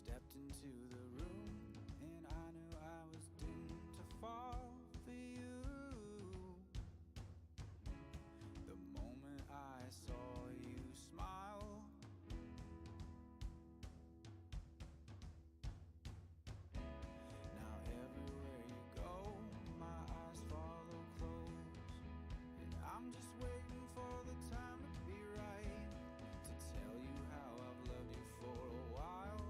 stepped into the room and I knew I was doomed to fall for you. The moment I saw you smile, now everywhere you go, my eyes follow close, and I'm just waiting for the time to be right to tell you how I've loved you for a while.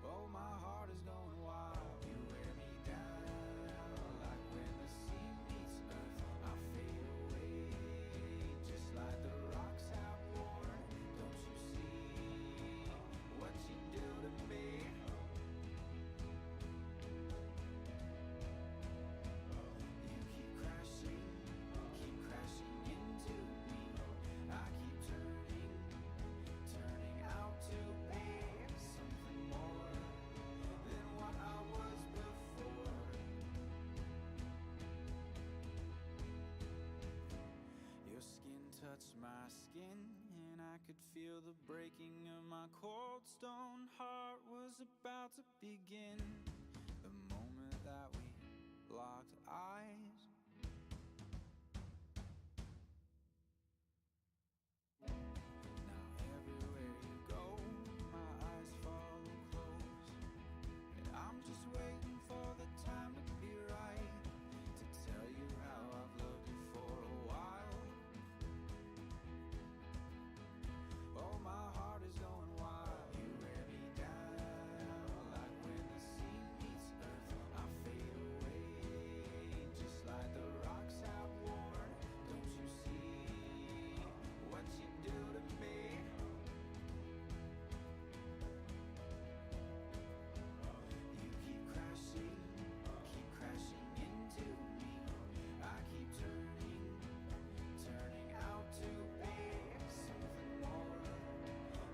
Oh, my heart is going wild. You wear me down like when the sea meets earth. I fade away just like the rocks have worn. Don't you see what you do to me? You keep crashing into me. I keep turning out to be something more than what I was before. Your skin touched my skin, and I could feel the breaking of my cold stone heart was about to begin. The moment that we locked eyes, now everywhere you go, my eyes follow close, and I'm just waiting for the time to be right to tell you how I've loved you for a while. Oh, my heart is going wild. You wear me down like when the sea meets earth. I fade away just like the rocks have worn. Don't you see what you do to me? You keep crashing into me. I keep turning out to be something more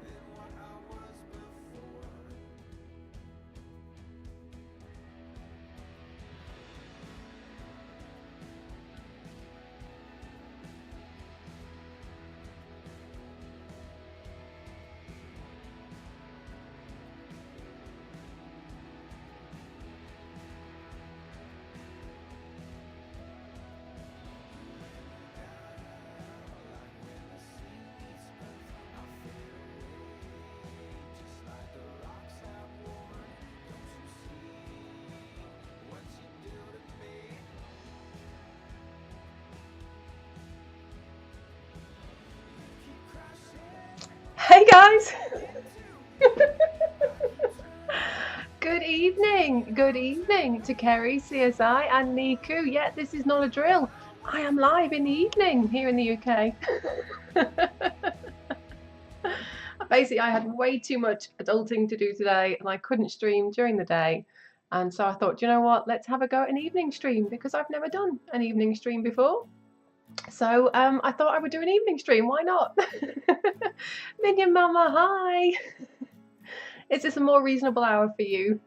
than what I was before. Like when the sea meets earth, I fade away just like the rocks have worn. Don't you see what you do to me? You keep crashing Hey guys, into good evening to Kerry, CSI and Niku. Yeah, this is not a drill. I am live in the evening here in the UK. Basically, I had way too much adulting to do today and I couldn't stream during the day. And so I thought, you know what, let's have a go at an evening stream because I've never done an evening stream before. So I thought I would do an evening stream, why not? Minion Mama, hi! Is this a more reasonable hour for you?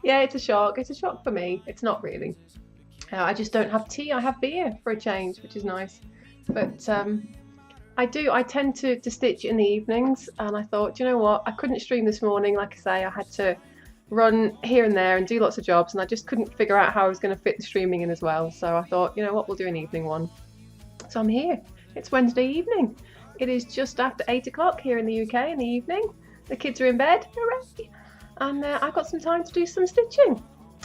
Yeah, it's a shock. It's a shock for me. It's not really. I just don't have tea. I have beer for a change, which is nice. But I tend to stitch in the evenings. And I thought, you know what? I couldn't stream this morning. Like I say, I had to run here and there and do lots of jobs. And I just couldn't figure out how I was going to fit the streaming in as well. So I thought, you know what? We'll do an evening one. So I'm here. It's Wednesday evening. It is just after 8 o'clock here in the UK in the evening. The kids are in bed. Hooray! And I've got some time to do some stitching.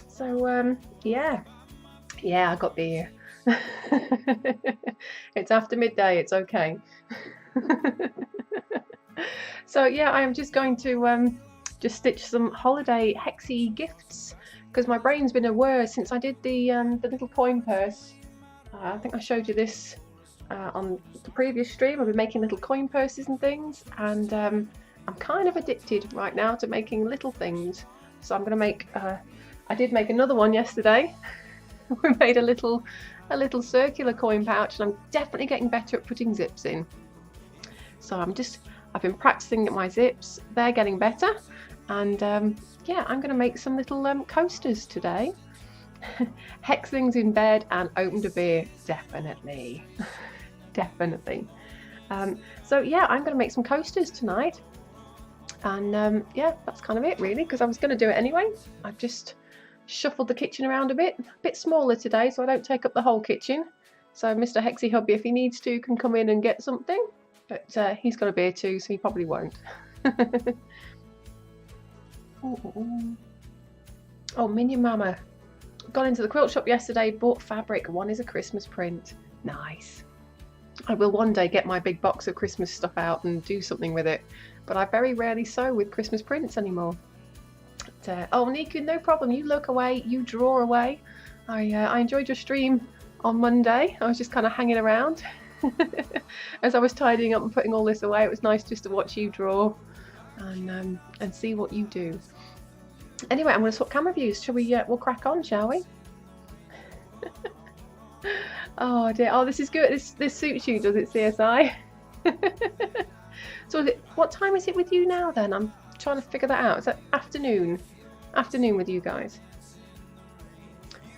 So yeah, I got beer. It's after midday, it's okay. So yeah, I am just going to just stitch some holiday Hexie gifts because my brain's been a whir since I did the little coin purse. I think I showed you this on the previous stream. I've been making little coin purses and things, and I'm kind of addicted right now to making little things. So I'm going to make, I did make another one yesterday. We made a little circular coin pouch, and I'm definitely getting better at putting zips in. So I've been practicing my zips. They're getting better, and yeah, I'm going to make some little coasters today. Hexling's in bed and opened a beer, definitely. Definitely. So yeah, I'm going to make some coasters tonight. And yeah, that's kind of it really, because I was going to do it anyway. I've just shuffled the kitchen around a bit smaller today, so I don't take up the whole kitchen. So Mr. Hexie Hubby, if he needs to, can come in and get something. But he's got a beer too, so he probably won't. Oh, Minion Mama. Got into the quilt shop yesterday, bought fabric. One is a Christmas print. Nice. I will one day get my big box of Christmas stuff out and do something with it, but I very rarely sew with Christmas prints anymore. But, oh, Niku, no problem. You look away, you draw away. I enjoyed your stream on Monday. I was just kind of hanging around as I was tidying up and putting all this away. It was nice just to watch you draw and see what you do. Anyway, I'm going to swap camera views. Shall we? We'll crack on, shall we? Oh dear. Oh, this is good. This suits you, does it, CSI? So what time is it with you now then? I'm trying to figure that out. Is that afternoon? Afternoon with you guys.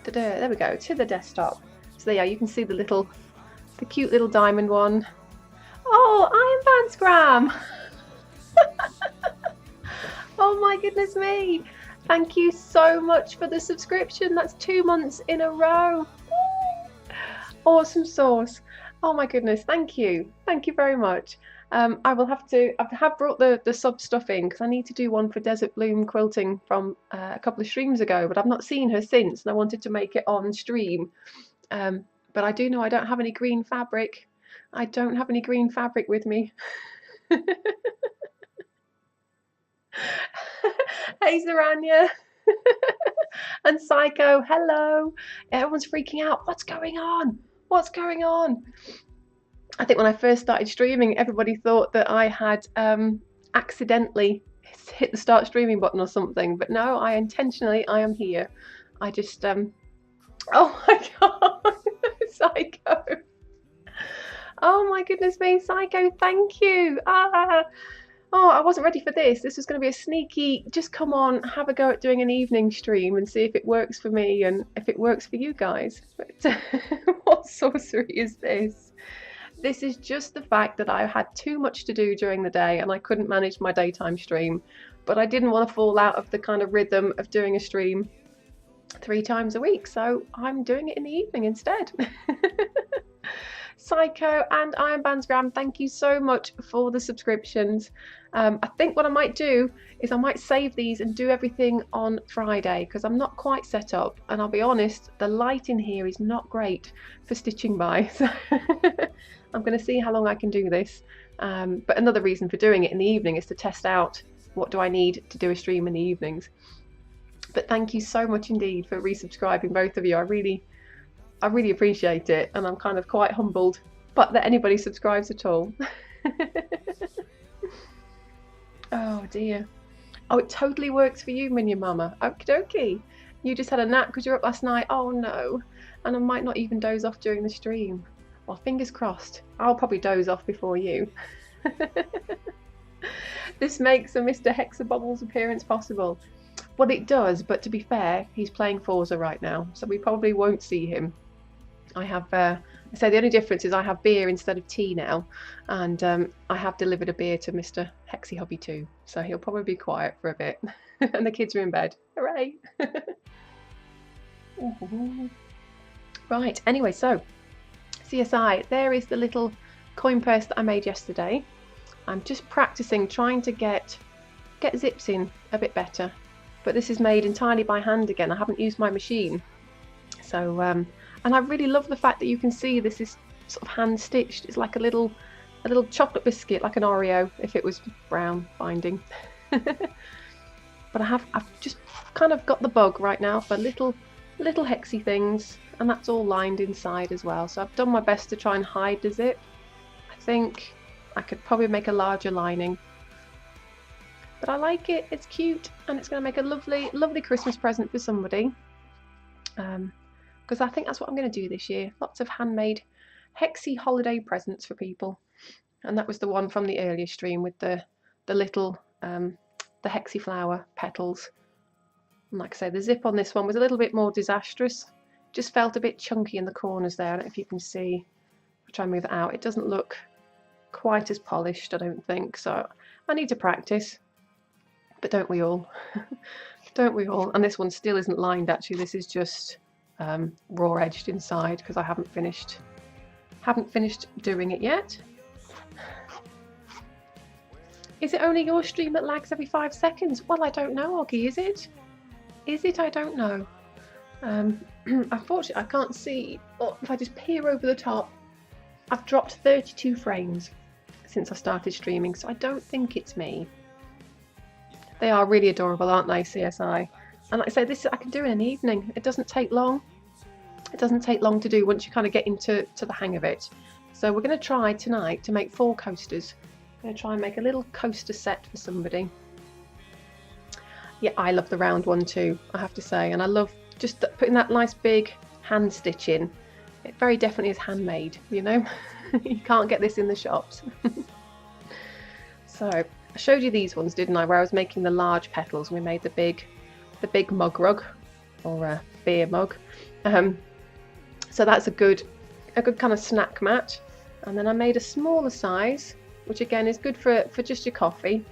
There we go, to the desktop. So there you can see the cute little diamond one. Oh, Iron Bandsgram! Oh my goodness me! Thank you so much for the subscription. That's 2 months in a row. Awesome sauce. Oh my goodness, thank you. Thank you very much. I have brought the sub stuff in because I need to do one for Desert Bloom Quilting from a couple of streams ago, but I've not seen her since and I wanted to make it on stream. But I do know I don't have any green fabric. I don't have any green fabric with me. Hey Zaranya. And Psycho, hello. Everyone's freaking out. What's going on? What's going on? I think when I first started streaming, everybody thought that I had accidentally hit the start streaming button or something. But no, I am here. I just, oh my God, Psycho. Oh my goodness me, Psycho, thank you. Oh, I wasn't ready for this. This was going to be a sneaky, just come on, have a go at doing an evening stream and see if it works for me and if it works for you guys. But what sorcery is this? This is just the fact that I had too much to do during the day and I couldn't manage my daytime stream. But I didn't want to fall out of the kind of rhythm of doing a stream 3 times a week. So I'm doing it in the evening instead. Psycho and Iron Bandsgram, thank you so much for the subscriptions. I think what I might do is I might save these and do everything on Friday because I'm not quite set up, and I'll be honest, the light in here is not great for stitching by, so I'm going to see how long I can do this. But another reason for doing it in the evening is to test out what do I need to do a stream in the evenings. But thank you so much indeed for resubscribing, both of you. I really appreciate it, and I'm kind of quite humbled but that anybody subscribes at all. Oh dear. Oh, it totally works for you, Minion Mama. Okie dokie. You just had a nap because you were up last night. Oh no. And I might not even doze off during the stream. Well, fingers crossed. I'll probably doze off before you. This makes a Mr. Hexabobbles appearance possible. Well, it does, but to be fair, he's playing Forza right now, so we probably won't see him. I have, so the only difference is I have beer instead of tea now, and I have delivered a beer to Mr. Hexie Hubby too, so he'll probably be quiet for a bit. And the kids are in bed. Hooray! Right, anyway, so CSI, there is the little coin purse that I made yesterday. I'm just practicing trying to get zips in a bit better, but this is made entirely by hand again. I haven't used my machine, so and I really love the fact that you can see this is sort of hand stitched. It's like a little chocolate biscuit, like an Oreo if it was brown binding. But I've just kind of got the bug right now for little hexy things, and that's all lined inside as well. So I've done my best to try and hide the zip. I think I could probably make a larger lining, but I like it. It's cute, and it's going to make a lovely Christmas present for somebody. Because I think that's what I'm going to do this year. Lots of handmade Hexie holiday presents for people. And that was the one from the earlier stream with the little the Hexie flower petals. And like I say, the zip on this one was a little bit more disastrous. Just felt a bit chunky in the corners there. I don't know if you can see. I'll try and move it out. It doesn't look quite as polished, I don't think, so I need to practice, but don't we all? Don't we all? And this one still isn't lined, actually. This is just raw edged inside because I haven't finished doing it yet. Is it only your stream that lags every 5 seconds? Well, I don't know, Oggy, is it? Is it? I don't know. Unfortunately, I can't see. Oh, if I just peer over the top, I've dropped 32 frames since I started streaming, so I don't think it's me. They are really adorable, aren't they, CSI? And like I say, this I can do in an evening. It doesn't take long. It doesn't take long to do once you kind of get into the hang of it. So we're going to try tonight to make 4 coasters. I'm going to try and make a little coaster set for somebody. Yeah, I love the round one too, I have to say, and I love just putting that nice big hand stitch in. It very definitely is handmade, you know. You can't get this in the shops. So I showed you these ones, didn't I, where I was making the large petals. We made the big mug rug, or a beer mug. So that's a good kind of snack mat. And then I made a smaller size, which again is good for just your coffee.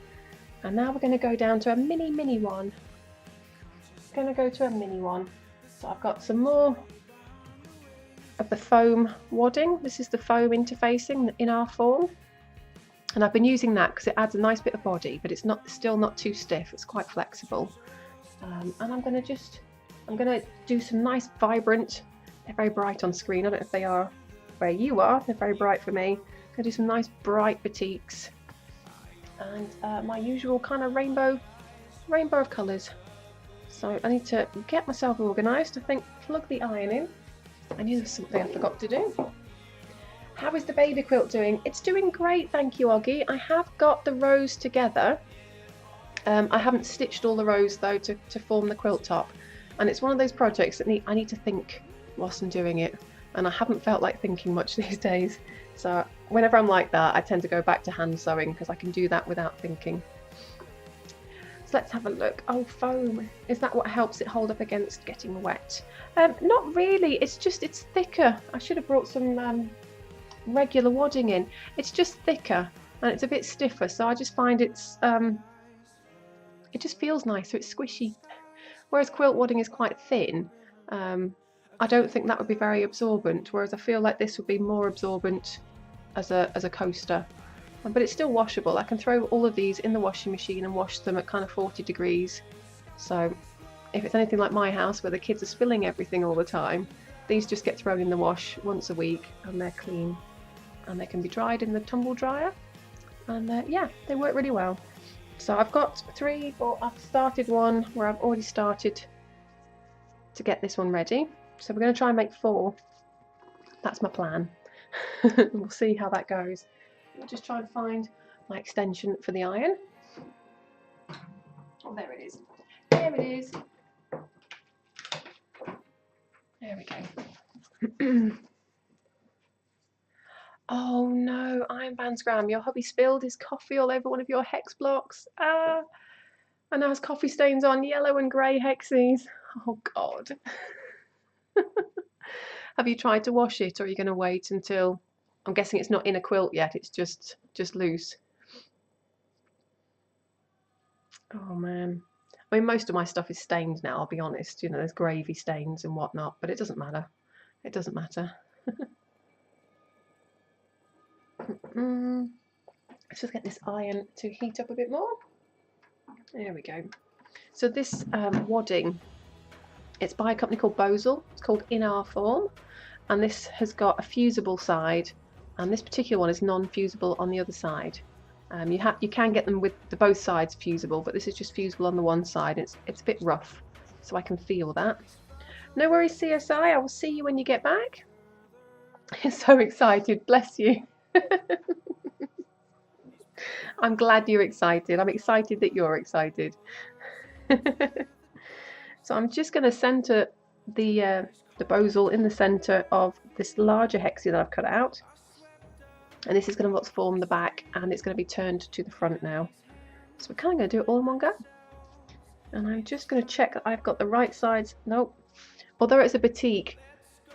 And now we're going to go down to a mini one. Going to go to a mini one. So I've got some more of the foam wadding. This is the foam interfacing in our form, and I've been using that because it adds a nice bit of body, but it's still not too stiff. It's quite flexible. And I'm going to do some nice vibrant. They're very bright on screen. I don't know if they are where you are. They're very bright for me. I'm going to do some nice bright batiks and my usual kind of rainbow of colours. So I need to get myself organised. I think plug the iron in. I knew there was something I forgot to do. How is the baby quilt doing? It's doing great, thank you, Oggy. I have got the rows together. I haven't stitched all the rows though to form the quilt top, and it's one of those projects that I need to think whilst I'm doing it, and I haven't felt like thinking much these days. So whenever I'm like that, I tend to go back to hand sewing because I can do that without thinking. So let's have a look. Oh, foam. Is that what helps it hold up against getting wet? Not really. It's thicker. I should have brought some regular wadding in. It's just thicker and it's a bit stiffer. So I just find it just feels nicer. It's squishy. Whereas quilt wadding is quite thin. I don't think that would be very absorbent. Whereas I feel like this would be more absorbent as a coaster. But it's still washable. I can throw all of these in the washing machine and wash them at kind of 40 degrees. So if it's anything like my house where the kids are spilling everything all the time, these just get thrown in the wash once a week and they're clean. And they can be dried in the tumble dryer. And yeah, they work really well. So I've got 3, or I've started one where I've already started to get this one ready. So we're going to try and make 4. That's my plan. We'll see how that goes. I'll just try and find my extension for the iron. Oh, there it is. There it is. There we go. Oh no, Iron Bandsgram, your hubby spilled his coffee all over one of your hex blocks. And now his coffee stains on yellow and grey hexies. Oh God. Have you tried to wash it, or are you going to wait until... I'm guessing it's not in a quilt yet, it's just loose. Oh man. I mean, most of my stuff is stained now, I'll be honest. You know, there's gravy stains and whatnot, but it doesn't matter. It doesn't matter. Let's just get this iron to heat up a bit more. There we go. So this wadding, it's by a company called Bosel. It's called In Our Form, and this has got a fusible side, and this particular one is non-fusible on the other side. You can get them with both sides fusible, but this is just fusible on the one side. It's a bit rough, so I can feel that. No worries, CSI. I will see you when you get back. So excited, bless you. I'm glad you're excited. I'm excited that you're excited. So I'm just going to centre the Bosel in the centre of this larger hexie that I've cut out. And this is going to form the back, and it's going to be turned to the front now. So we're kind of going to do it all in one go. And I'm just going to check that I've got the right sides. Nope. Although it's a batik,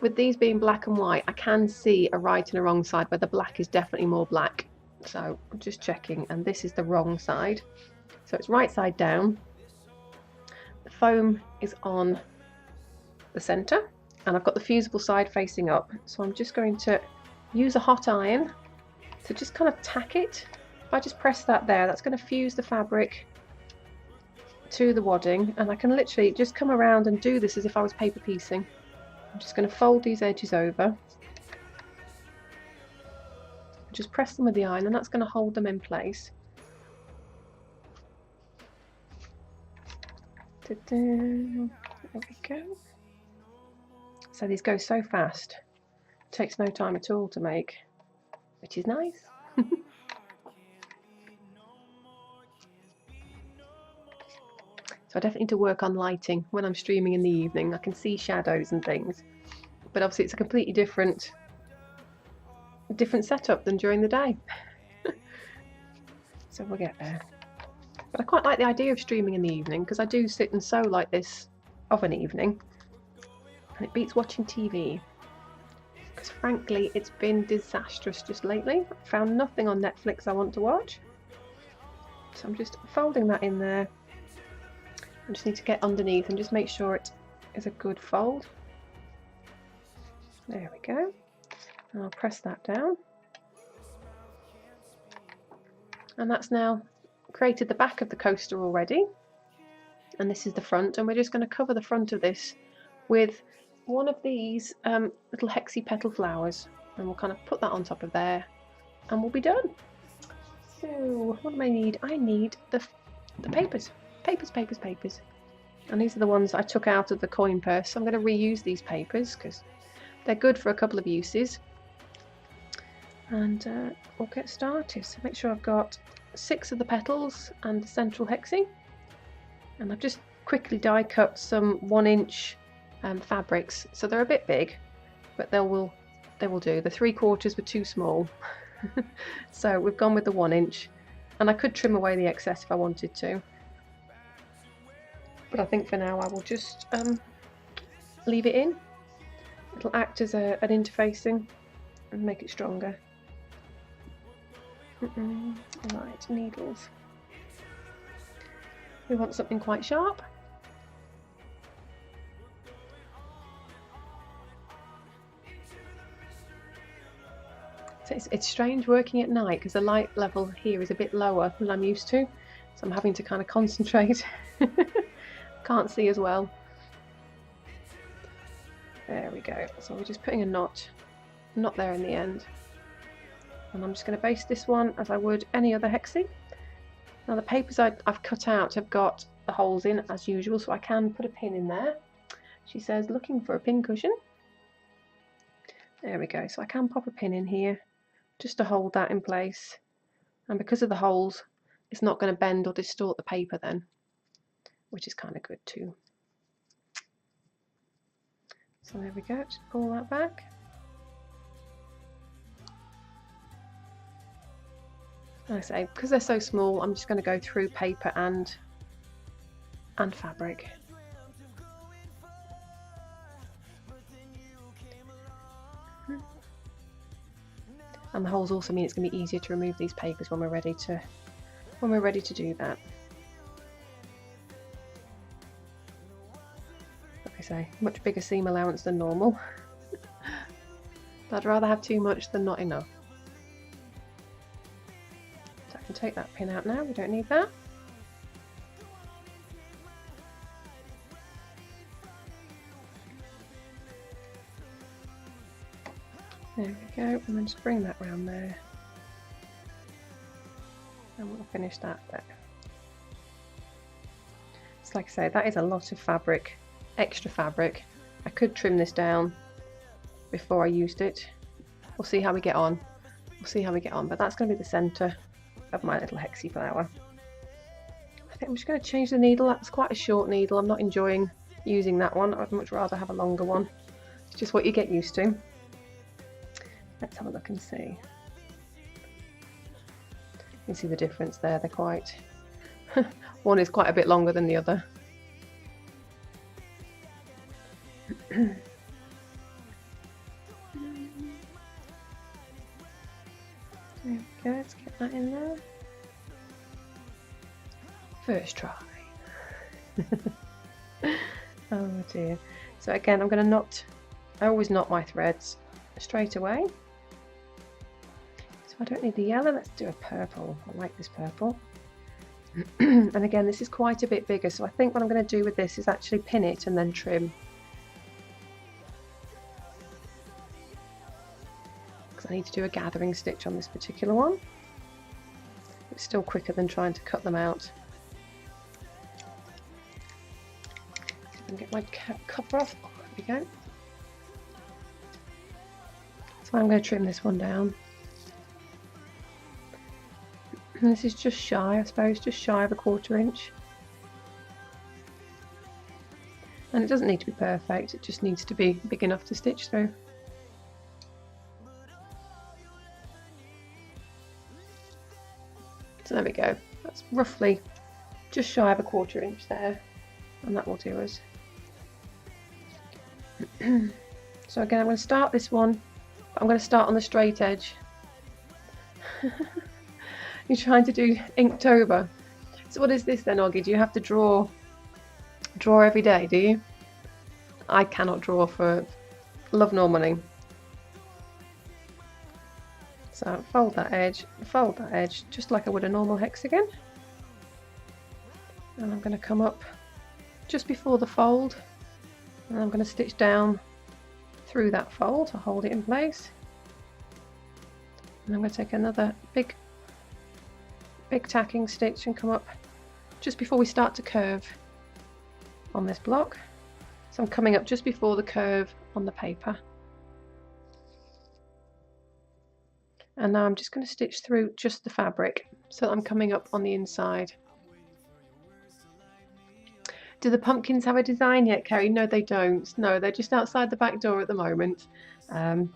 with these being black and white, I can see a right and a wrong side where the black is definitely more black So I'm just checking, and this is the wrong side. So it's right side down. The foam is on the centre, and I've got the fusible side facing up. So I'm just going to use a hot iron to just kind of tack it. If I just press that there, that's going to fuse the fabric to the wadding, and I can literally just come around and do this as if I was paper piecing. I'm just going to fold these edges over, just press them with the iron, and that's going to hold them in place. There we go. So these go so fast, it takes no time at all to make, which is nice. So I definitely need to work on lighting when I'm streaming in the evening. I can see shadows and things, but obviously it's a completely different setup than during the day. So we'll get there. But I quite like the idea of streaming in the evening, because I do sit and sew like this of an evening, and it beats watching TV. Because frankly, it's been disastrous just lately. I found nothing on Netflix I want to watch. So I'm just folding that in there. I just need to get underneath and just make sure it is a good fold. There we go. And I'll press that down. And that's now created the back of the coaster already. And this is the front, and we're just going to cover the front of this with one of these little Hexie petal flowers. And we'll kind of put that on top of there, and we'll be done. So what do I need? I need the papers. Papers. And these are the ones I took out of the coin purse. So I'm going to reuse these papers because they're good for a couple of uses. And we'll get started. So make sure I've got 6 of the petals and the central Hexie. And I've just quickly die cut some 1-inch fabrics. So they're a bit big, but they will do. The 3/4 were too small. So we've gone with the 1-inch. And I could trim away the excess if I wanted to. But I think for now I will just leave it in. It'll act as an interfacing and make it stronger. Right, needles. We want something quite sharp. So it's strange working at night because the light level here is a bit lower than I'm used to. So I'm having to kind of concentrate. Can't see as well. There we go. So we're just putting a knot there in the end. And I'm just going to baste this one as I would any other Hexie. Now the papers I've cut out have got the holes in as usual, so I can put a pin in there. She says looking for a pin cushion. There we go. So I can pop a pin in here just to hold that in place. And because of the holes, it's not going to bend or distort the paper then, which is kind of good too. So there we go, just pull that back. Like I say, because they're so small, I'm just going to go through paper and fabric. And the holes also mean it's going to be easier to remove these papers when we're ready to do that. Like I say, much bigger seam allowance than normal. But I'd rather have too much than not enough. So I can take that pin out now, we don't need that. There we go, and then just bring that round there. And we'll finish that there. It's like I say, that is a lot of fabric, extra fabric. I could trim this down before I used it. We'll see how we get on. But that's going to be the centre of my little Hexie flower. I think I'm just going to change the needle. That's quite a short needle. I'm not enjoying using that one. I'd much rather have a longer one. It's just what you get used to. Let's have a look and see. You can see the difference there. They're quite... one is quite a bit longer than the other. There we go. Let's Get that in there. First try. Oh dear. So again, I'm going to knot, I always knot my threads straight away. So I don't need the yellow, let's do a purple. I like this purple. And again, this is quite a bit bigger, so I think what I'm going to do with this is actually pin it and then trim. Because I need to do a gathering stitch on this particular one. It's still quicker than trying to cut them out. And get my cover off. Oh, there we go. So I'm going to trim this one down. And this is just shy, I suppose, just shy of a 1/4 inch. And it doesn't need to be perfect, it just needs to be big enough to stitch through. So there we go. That's roughly just shy of a 1/4 inch there. And that will do us. So again, I'm going to start this one, but I'm going to start on the straight edge. You're trying to do Inktober. So what is this then, Oggy? Do you have to draw every day, do you? I cannot draw for love nor money. So fold that edge, just like I would a normal hexagon. And I'm going to come up just before the fold, and I'm going to stitch down through that fold to hold it in place. And I'm going to take another big tacking stitch and come up just before we start to curve on this block. So I'm coming up just before the curve on the paper. And now I'm just going to stitch through just the fabric so that I'm coming up on the inside. Do the pumpkins have a design yet, Kerry? No, they don't. No, they're just outside the back door at the moment. I'm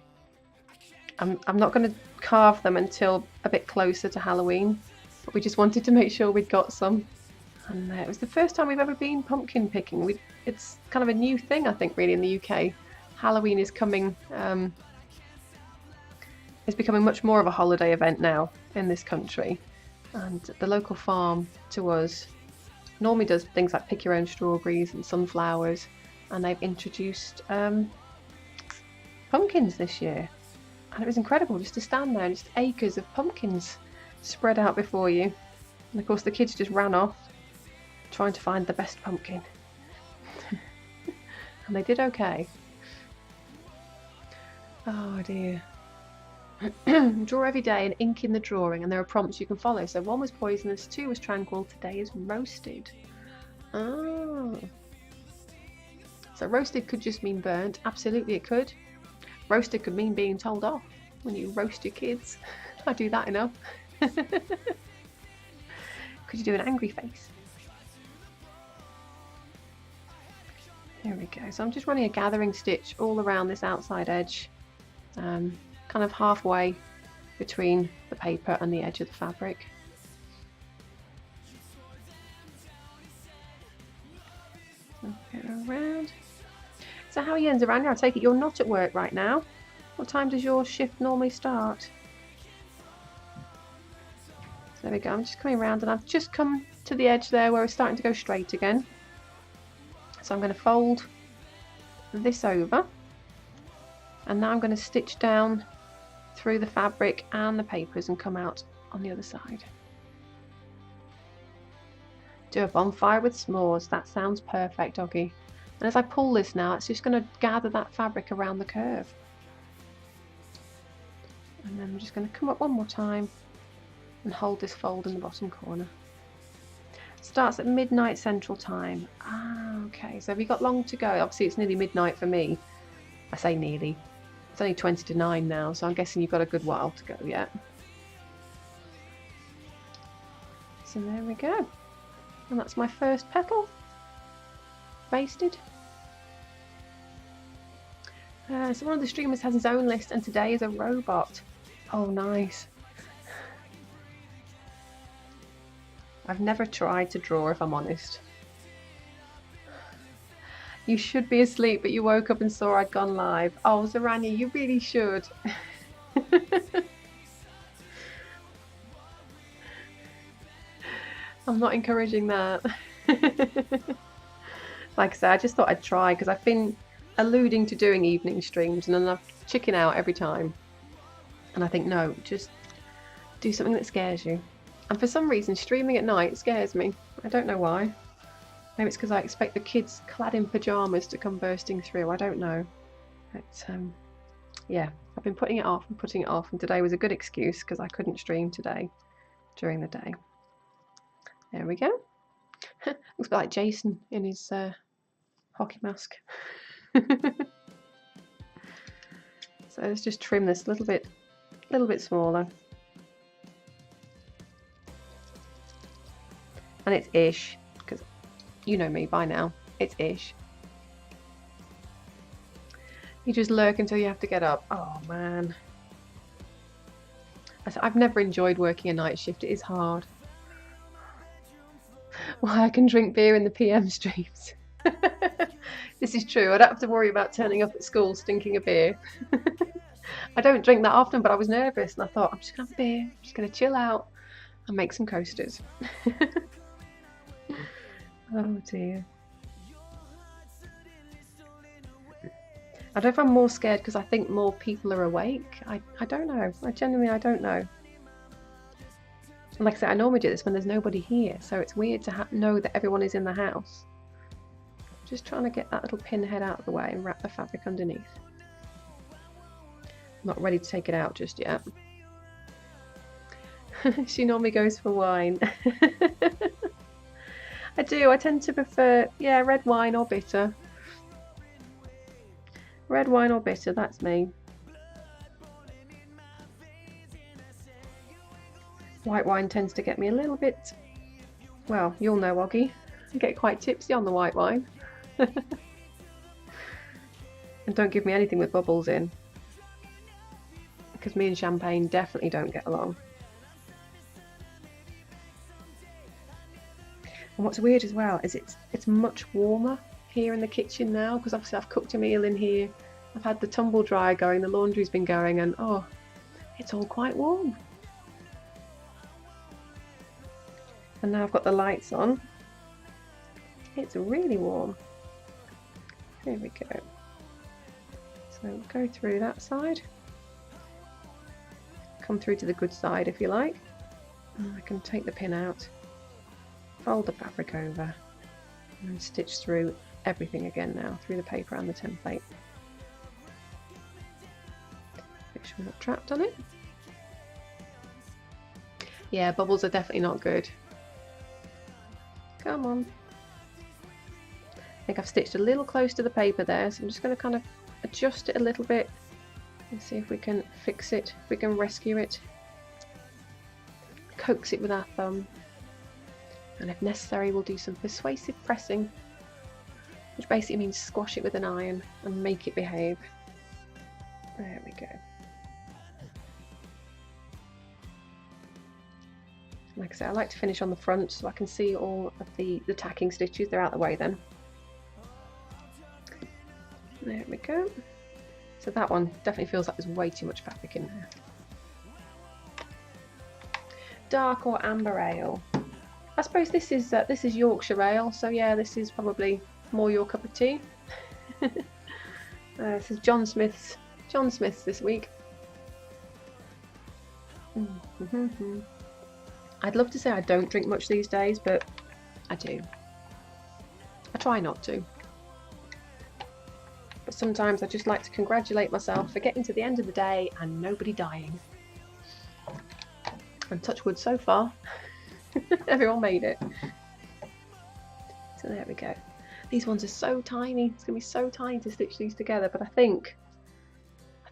not going to carve them until a bit closer to Halloween, but we just wanted to make sure we'd got some. And it was the first time we've ever been pumpkin picking. It's kind of a new thing, I think, really, in the UK. Halloween is coming. It's becoming much more of a holiday event now in this country, and the local farm to us normally does things like pick your own strawberries and sunflowers, and they've introduced pumpkins this year, and it was incredible just to stand there, just acres of pumpkins spread out before you. And of course the kids just ran off trying to find the best pumpkin. And they did okay. Oh dear. Draw every day and ink in the drawing, and there are prompts you can follow. So 1 was poisonous, 2 was tranquil, today is roasted. Oh. So roasted could just mean burnt. Absolutely it could. Roasted could mean being told off when you roast your kids. I do that enough. Could you do an angry face? There we go. So I'm just running a gathering stitch all around this outside edge. Kind of halfway between the paper and the edge of the fabric. So go around. So how are you, Zaranya? I take it you're not at work right now. What time does your shift normally start? So there we go. I'm just coming around, and I've just come to the edge there where it's starting to go straight again. So I'm going to fold this over, and now I'm going to stitch down through the fabric and the papers and come out on the other side. Do a bonfire with s'mores. That sounds perfect, Oggy. And as I pull this now, it's just going to gather that fabric around the curve. And then I'm just going to come up one more time and hold this fold in the bottom corner. Starts at midnight Central Time. Ah, okay. So have you got long to go? Obviously it's nearly midnight for me. I say nearly. It's only 20 to 9 now, so I'm guessing you've got a good while to go yet. So there we go. And that's my first petal. Basted. So one of the streamers has his own list, and today is a robot. Oh, nice. I've never tried to draw, if I'm honest. You should be asleep, but you woke up and saw I'd gone live. Oh, Zaranya, you really should. I'm not encouraging that. Like I said, I just thought I'd try because I've been alluding to doing evening streams and then I've chickened out every time. And I think, no, just do something that scares you. And for some reason, streaming at night scares me. I don't know why. Maybe it's because I expect the kids clad in pyjamas to come bursting through. I don't know. But yeah, I've been putting it off and putting it off, and today was a good excuse because I couldn't stream today during the day. There we go. Looks a bit like Jason in his hockey mask. So let's just trim this a little bit smaller. And it's ish, because you know me by now, it's ish. You just lurk until you have to get up. Oh man. I've never enjoyed working a night shift, it is hard. Why I can drink beer in the PM streams. This is true, I don't have to worry about turning up at school stinking of beer. I don't drink that often, but I was nervous and I thought, I'm just going to have beer, I'm just going to chill out and make some coasters. Oh dear. I don't know if I'm more scared because I think more people are awake. I don't know. I don't know. And like I said, I normally do this when there's nobody here, so it's weird to know that everyone is in the house. Just trying to get that little pin head out of the way and wrap the fabric underneath. I'm not ready to take it out just yet. She normally goes for wine. I do. I tend to prefer, yeah, red wine or bitter. Red wine or bitter, that's me. White wine tends to get me a little bit, well, you'll know, Oggy. I get quite tipsy on the white wine. And don't give me anything with bubbles in, because me and champagne definitely don't get along. And what's weird as well is it's much warmer here in the kitchen now, because obviously I've cooked a meal in here, I've had the tumble dryer going, the laundry's been going, and oh, it's all quite warm. And now I've got the lights on, it's really warm. There we go. So go through that side, come through to the good side if you like. And I can take the pin out, fold the fabric over and stitch through everything again now, through the paper and the template. Make sure we're not trapped on it. Yeah, bubbles are definitely not good. Come on. I think I've stitched a little close to the paper there, so I'm just going to kind of adjust it a little bit and see if we can fix it, if we can rescue it. Coax it with our thumb. And if necessary, we'll do some persuasive pressing, which basically means squash it with an iron and make it behave. There we go. Like I said, I like to finish on the front so I can see all of the tacking stitches. They're out of the way then. There we go. So that one definitely feels like there's way too much fabric in there. Dark or amber ale? I suppose this is Yorkshire ale, so yeah, this is probably more your cup of tea. This is John Smith's this week. I'd love to say I don't drink much these days, but I do. I try not to. But sometimes I just like to congratulate myself for getting to the end of the day and nobody dying. And touch wood, so far, everyone made it. So there we go. These ones are so tiny. It's going to be so tiny to stitch these together, but I think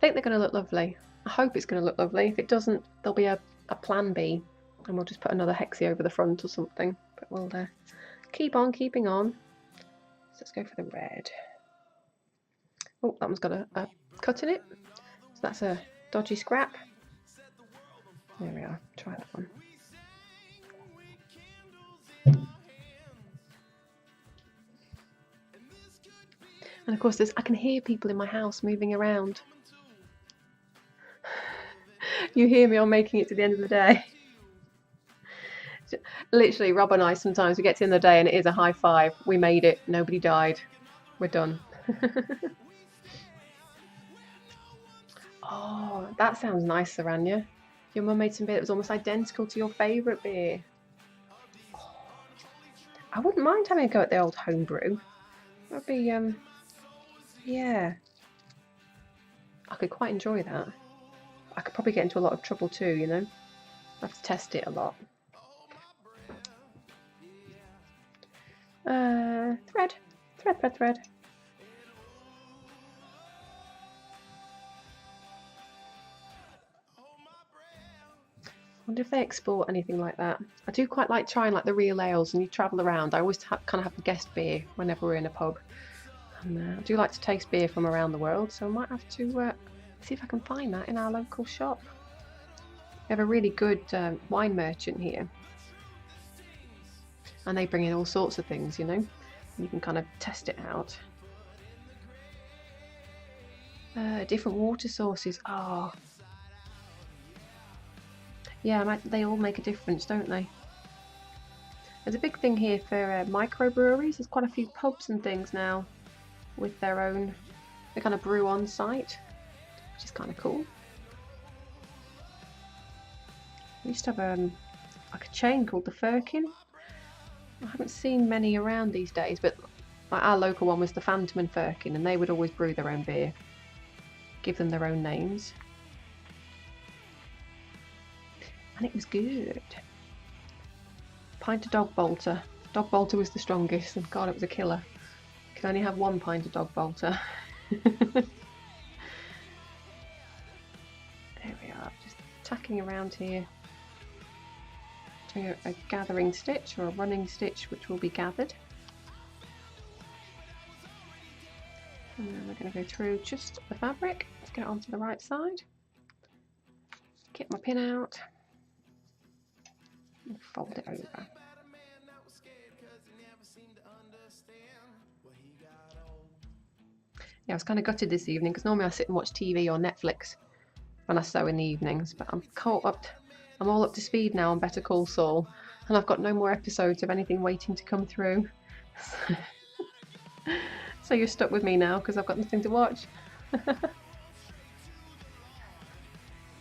they're going to look lovely. I hope it's going to look lovely. If it doesn't, there'll be a plan B, and we'll just put another Hexie over the front or something. But we'll keep on keeping on. So let's go for the red. Oh, that one's got a cut in it. So that's a dodgy scrap. There we are. Try that one. And of course, I can hear people in my house moving around. You hear me on making it to the end of the day. Literally, Rob and I sometimes we get to the end of the day and it is a high five. We made it. Nobody died. We're done. Oh, that sounds nice, Saranya. Your mum made some beer that was almost identical to your favourite beer. Oh, I wouldn't mind having a go at the old homebrew. That'd be, yeah. I could quite enjoy that. I could probably get into a lot of trouble too, you know. I have to test it a lot. Thread. I wonder if they export anything like that. I do quite like trying like the real ales, and you travel around. I always kind of have a guest beer whenever we're in a pub. And I do like to taste beer from around the world, so I might have to see if I can find that in our local shop. We have a really good wine merchant here, and they bring in all sorts of things, you know. You can kind of test it out. Different water sources. Oh, yeah, they all make a difference, don't they? There's a big thing here for microbreweries. There's quite a few pubs and things now with their own. They kind of brew on site, which is kind of cool. We used to have like a chain called the Firkin. I haven't seen many around these days, but like our local one was the Phantom and Firkin, and they would always brew their own beer, give them their own names, and it was good. Pint of Dog Bolter. Dog Bolter was the strongest, and God, it was a killer. You could only have one pint of Dog Bolter. There we are, just tacking around here. Doing a gathering stitch or a running stitch, which will be gathered. And then we're going to go through just the fabric. Let's get it onto the right side. Get my pin out. And fold it over. Yeah, I was kind of gutted this evening because normally I sit and watch TV or Netflix when I sew in the evenings, but I'm all up to speed now on Better Call Saul, and I've got no more episodes of anything waiting to come through. So you're stuck with me now because I've got nothing to watch.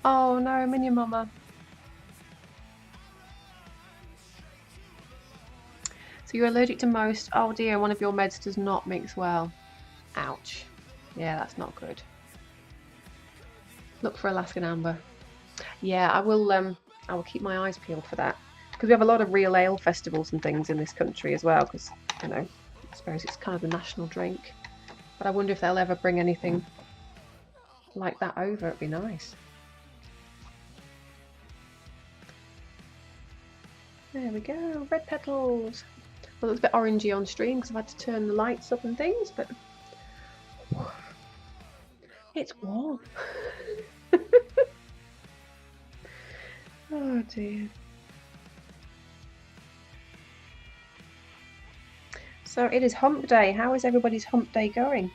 Oh no, Minion Mama. So you're allergic to most. Oh dear, one of your meds does not mix well. Ouch. Yeah, that's not good. Look for Alaskan Amber. Yeah, I will keep my eyes peeled for that, because we have a lot of real ale festivals and things in this country as well, because, you know, I suppose it's kind of the national drink. But I wonder if they'll ever bring anything like that over. It'd be nice. There we go, red petals. Well, it's a bit orangey on stream because I've had to turn the lights up and things, but it's warm. Oh dear. So it is hump day. How is everybody's hump day going?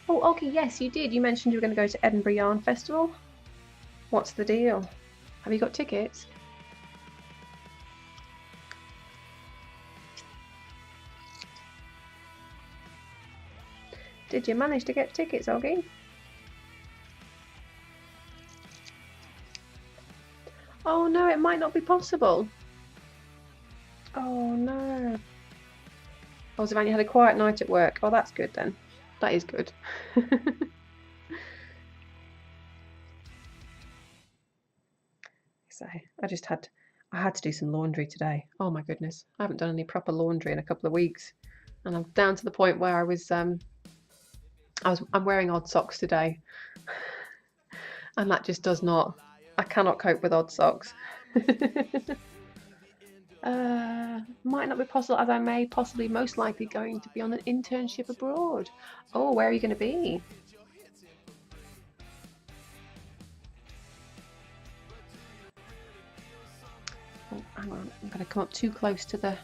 Oh, okay, yes, you did. You mentioned you were going to go to Edinburgh Yarn Festival. What's the deal? Have you got tickets? Did you manage to get tickets, Oggy? Oh no, it might not be possible. Oh no. Oh, Savannah, you had a quiet night at work. Oh, that's good then. That is good. So I had to do some laundry today. Oh my goodness, I haven't done any proper laundry in a couple of weeks, and I'm down to the point where I'm wearing odd socks today, and that just does not. I cannot cope with odd socks. Might not be possible, as I may possibly most likely going to be on an internship abroad. Oh, where are you going to be? Oh, hang on, I'm going to come up too close to the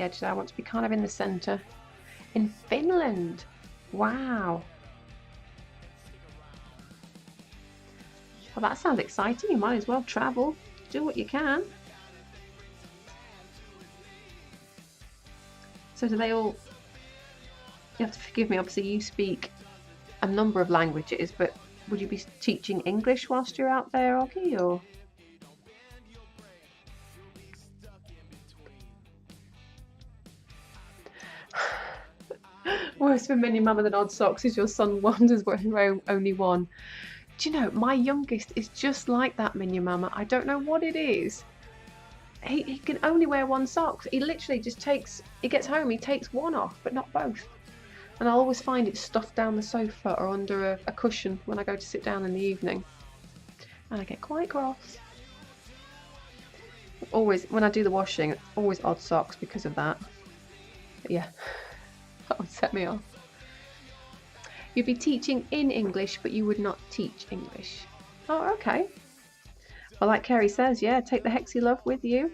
edge there. I want to be kind of in the centre. In Finland. Wow. Well, that sounds exciting. You might as well travel. Do what you can. So do they all... You have to forgive me, obviously you speak a number of languages, but would you be teaching English whilst you're out there, Oggy, or...? Worse for Minion Mama than Odd Socks is your son wanders wearing only one. Do you know, my youngest is just like that, Minion Mama. I don't know what it is. He can only wear one sock. He literally just takes... He gets home, he takes one off, but not both. And I always find it stuffed down the sofa or under a cushion when I go to sit down in the evening. And I get quite cross. Always, when I do the washing, it's always Odd Socks because of that. But yeah, that would set me off. You'd be teaching in English, but you would not teach English. Oh, okay. Well, like Kerry says, yeah, take the Hexie love with you.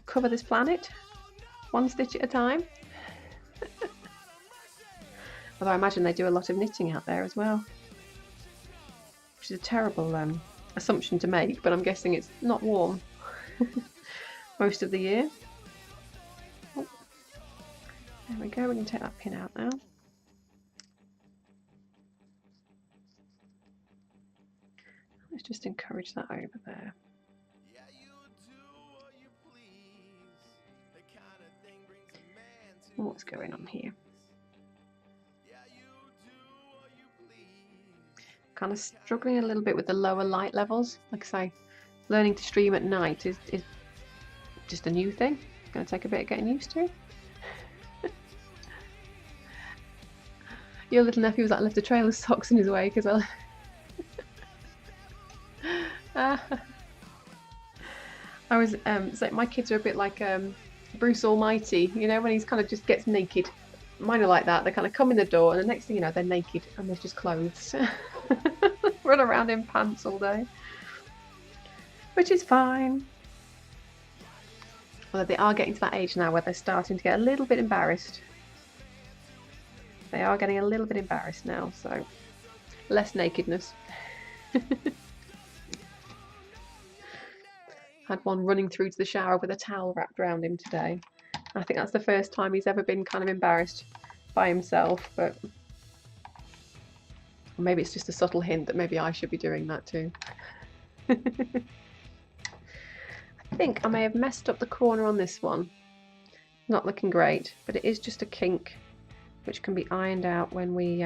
Cover this planet, one stitch at a time. Although I imagine they do a lot of knitting out there as well. Which is a terrible assumption to make, but I'm guessing it's not warm most of the year. Oh. There we go, we can take that pin out now. Let's just encourage that over there. What's going on here? Kind of struggling a little bit with the lower light levels. Like I say, learning to stream at night is just a new thing. It's going to take a bit of getting used to. Your little nephew was like, left a trail of socks in his wake as well. I was so my kids are a bit like Bruce Almighty, you know, when he's kind of just gets naked. Mine are like that. They kind of come in the door and the next thing you know they're naked and there's just clothes. Run around in pants all day, which is fine. Although they are getting to that age now where they're starting to get a little bit embarrassed. They are getting a little bit embarrassed now, so less nakedness. Had one running through to the shower with a towel wrapped around him today. I think that's the first time he's ever been kind of embarrassed by himself, but maybe it's just a subtle hint that maybe I should be doing that too. I think I may have messed up the corner on this one. Not looking great, but it is just a kink which can be ironed out when we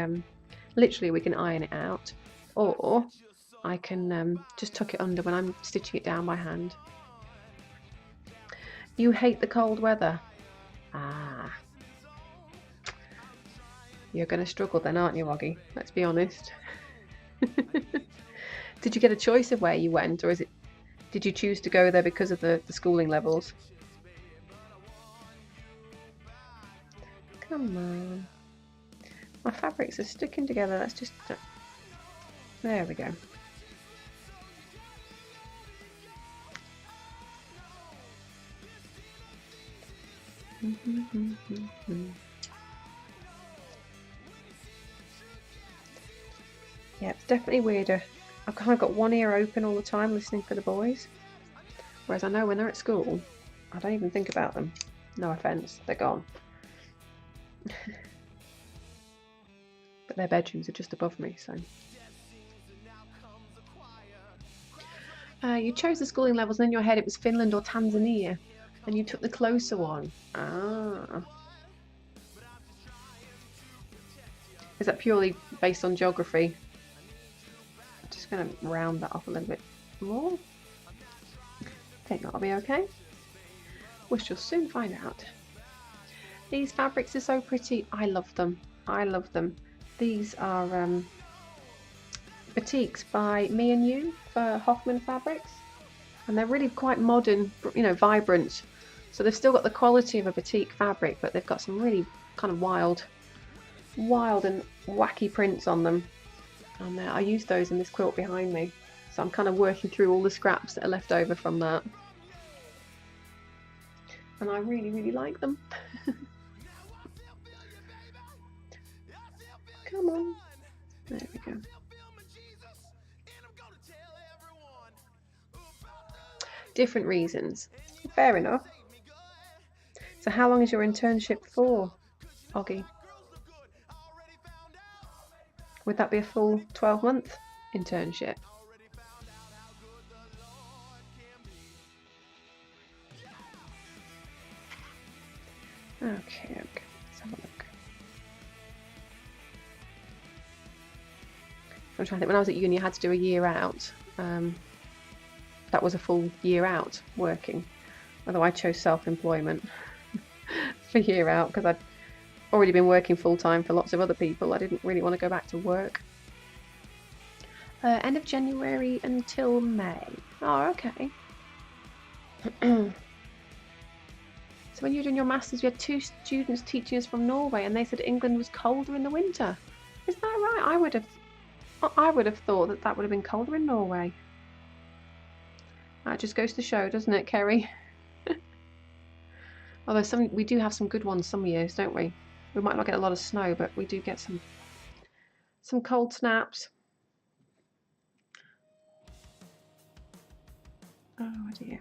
literally we can iron it out, or I can just tuck it under when I'm stitching it down by hand. You hate the cold weather. Ah. You're going to struggle then, aren't you, Oggy? Let's be honest. Did you get a choice of where you went, or did you choose to go there because of the schooling levels? Come on. My fabrics are sticking together. Let's just... There we go. Yeah, it's definitely weirder. I've kind of got one ear open all the time listening for the boys. Whereas I know when they're at school, I don't even think about them. No offence, they're gone. But their bedrooms are just above me, so... You chose the schooling levels and in your head it was Finland or Tanzania. And you took the closer one. Ah. Is that purely based on geography? I'm just going to round that off a little bit more. I think that'll be okay. We shall soon find out. These fabrics are so pretty. I love them. I love them. These are batiks by Me and You for Hoffman Fabrics. And they're really quite modern, you know, vibrant. So they've still got the quality of a batik fabric, but they've got some really kind of wild and wacky prints on them. And I used those in this quilt behind me. So I'm kind of working through all the scraps that are left over from that. And I really, really like them. Come on. There we go. Different reasons. Fair enough. So how long is your internship for, Oggy? Would that be a full 12-month internship? Okay, let's have a look. I'm trying to think, when I was at uni I had to do a year out. That was a full year out working, although I chose self-employment for year out because I'd already been working full-time for lots of other people. I didn't really want to go back to work. End of January until May. Oh, okay. So when you were doing your masters, you had 2 students teaching us from Norway, and they said England was colder in the winter. Is that right? I would have thought that would have been colder in Norway. That just goes to show, doesn't it, Kerry? Although we do have some good ones some years, don't we? We might not get a lot of snow, but we do get some cold snaps. Oh dear.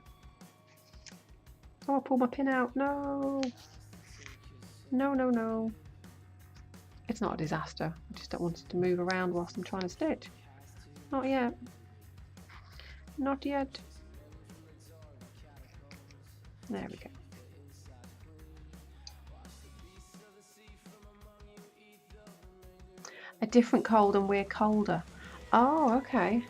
Oh, I pulled my pin out. No. No, no, no. It's not a disaster. I just don't want it to move around whilst I'm trying to stitch. Not yet. Not yet. There we go. A different cold and we're colder. Oh, okay.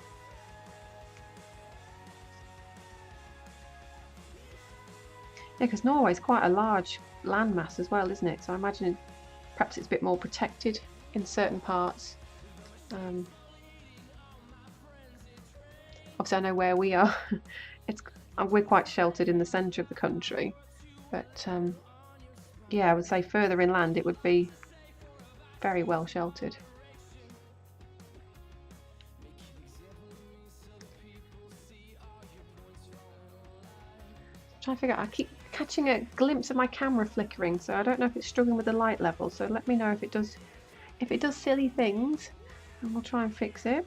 Yeah, because Norway's quite a large landmass as well, isn't it? So I imagine perhaps it's a bit more protected in certain parts. Obviously I know where we are. We're quite sheltered in the centre of the country, but yeah, I would say further inland it would be very well sheltered. I'm trying to figure out, I keep catching a glimpse of my camera flickering, so I don't know if it's struggling with the light level, so let me know if it does silly things, and we'll try and fix it.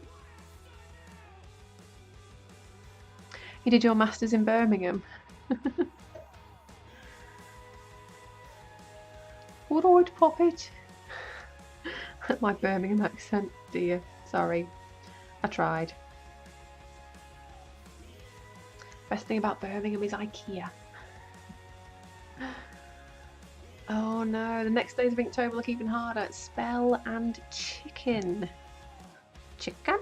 You did your masters in Birmingham. Alright, Poppet. My Birmingham accent, dear. Sorry. I tried. Best thing about Birmingham is IKEA. Oh no, the next days of Inktober look even harder. Spell and chicken. Chicken?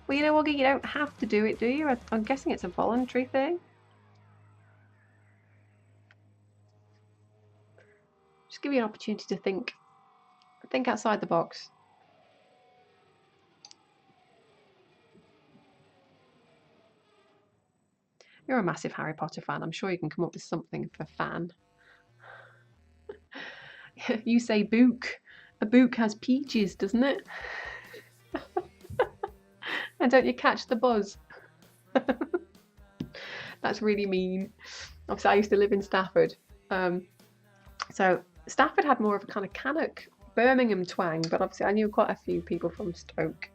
Well, you know, Woggy, you don't have to do it, do you? I'm guessing it's a voluntary thing. Just give you an opportunity to think outside the box. You're a massive Harry Potter fan. I'm sure you can come up with something for fan. You say book. A book has peaches, doesn't it? And don't you catch the buzz? That's really mean. Obviously, I used to live in Stafford. So Stafford had more of a kind of Cannock, Birmingham twang, but obviously I knew quite a few people from Stoke.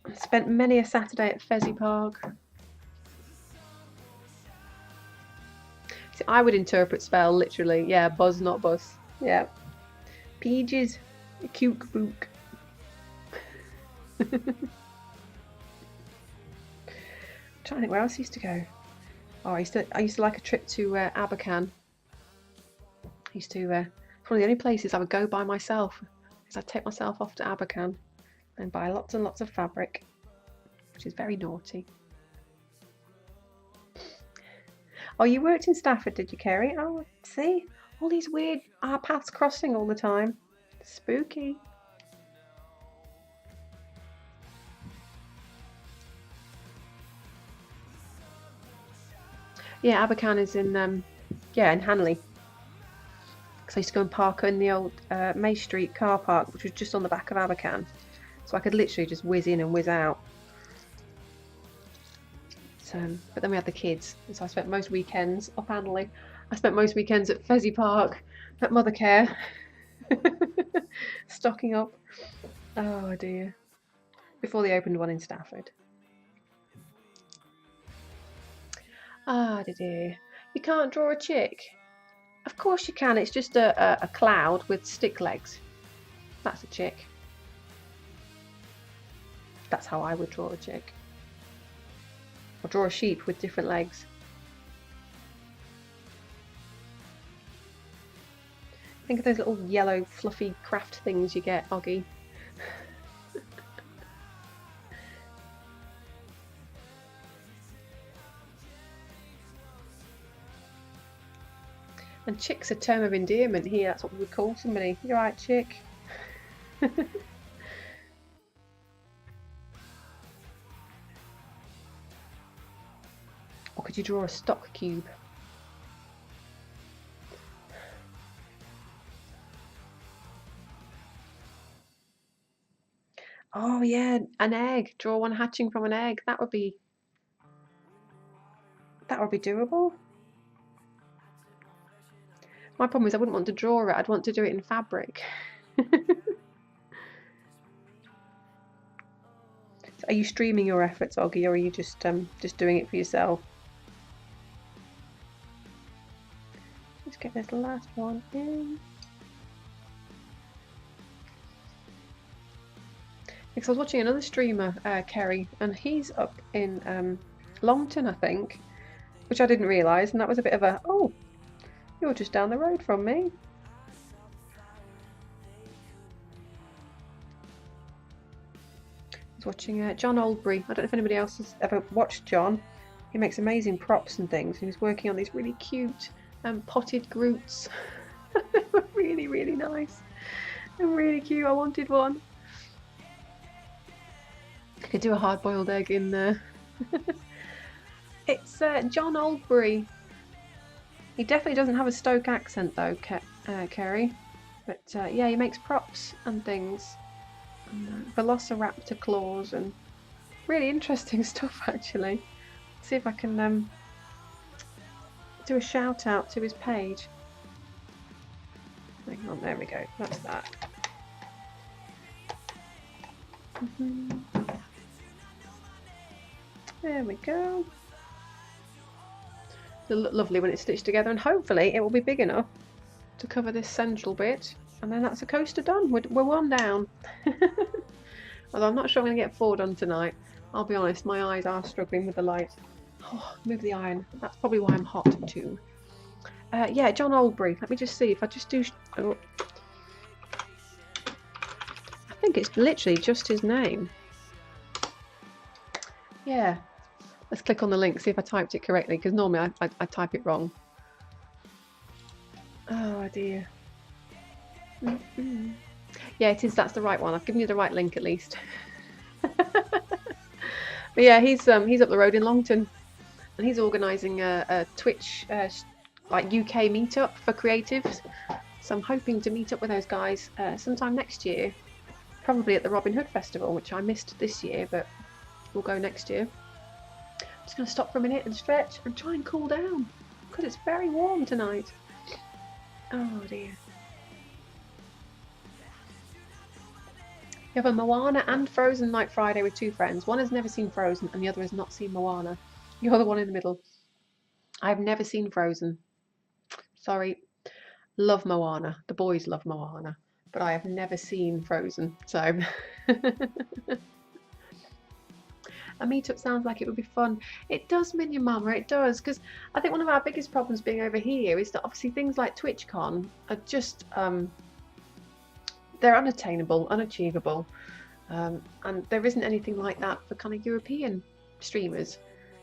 I spent many a Saturday at Hexie Park. See, I would interpret spell literally. Yeah, buzz, not bus. Yeah. Peaches, a cute book. Trying to think where else I used to go. Oh, I used to like a trip to Abercan. It's one of the only places I would go by myself, because I'd take myself off to Abercan and buy lots and lots of fabric, which is very naughty. Oh, you worked in Stafford, did you, Kerry? Oh, see, all these weird paths crossing all the time. Spooky. Yeah, Abercan is in in Hanley. Because I used to go and park in the old May Street car park, which was just on the back of Abercan, so I could literally just whiz in and whiz out. So, but then we had the kids, and so I spent most weekends up Hanley. I spent most weekends at Hexie Park at Mothercare, stocking up. Oh dear. Before they opened one in Stafford. Ah dear. You can't draw a chick? Of course you can, it's just a cloud with stick legs. That's a chick. That's how I would draw a chick. Or draw a sheep with different legs. Think of those little yellow fluffy craft things you get, Oggy. And chick's a term of endearment here, that's what we would call somebody. You're right, chick. Or could you draw a stock cube? Oh yeah, an egg. Draw one hatching from an egg. That would be doable. My problem is I wouldn't want to draw it, I'd want to do it in fabric. So are you streaming your efforts, Oggy, or are you just doing it for yourself? Let's get this last one in. Because I was watching another streamer, Kerry, and he's up in Longton, I think, which I didn't realise, and that was a bit of a, oh, you're just down the road from me. I was watching John Oldbury. I don't know if anybody else has ever watched John. He makes amazing props and things. He was working on these really cute potted Groots. They were really, really nice and really cute. I wanted one. I could do a hard-boiled egg in there. It's John Oldbury. He definitely doesn't have a Stoke accent though, Kerry. But yeah, he makes props and things. And, Velociraptor claws and really interesting stuff actually. Let's see if I can do a shout out to his page. Hang on, there we go. That's that. There we go. It'll look lovely when it's stitched together, and hopefully it will be big enough to cover this central bit, and then that's a coaster done. We're one down. Although I'm not sure I'm going to get 4 done tonight. I'll be honest, my eyes are struggling with the light. Oh, move the iron. That's probably why I'm hot too. Yeah, John Oldbury. Let me just see if I just do... Oh. I think it's literally just his name. Yeah. Let's click on the link, see if I typed it correctly, because normally I type it wrong. Oh dear. Yeah, it is. That's the right one. I've given you the right link at least. But yeah, he's up the road in Longton, and he's organising a Twitch like UK meetup for creatives. So I'm hoping to meet up with those guys sometime next year, probably at the Robin Hood Festival, which I missed this year, but we'll go next year. I'm just going to stop for a minute and stretch and try and cool down because it's very warm tonight. Oh dear. You have a Moana and Frozen night Friday with 2 friends. One has never seen Frozen and the other has not seen Moana. You're the one in the middle. I've never seen Frozen. Sorry. Love Moana. The boys love Moana. But I have never seen Frozen. So... A meetup sounds like it would be fun. It does, Minion Mama, it does, because I think one of our biggest problems being over here is that obviously things like TwitchCon are just they're unattainable, unachievable, and there isn't anything like that for kind of European streamers.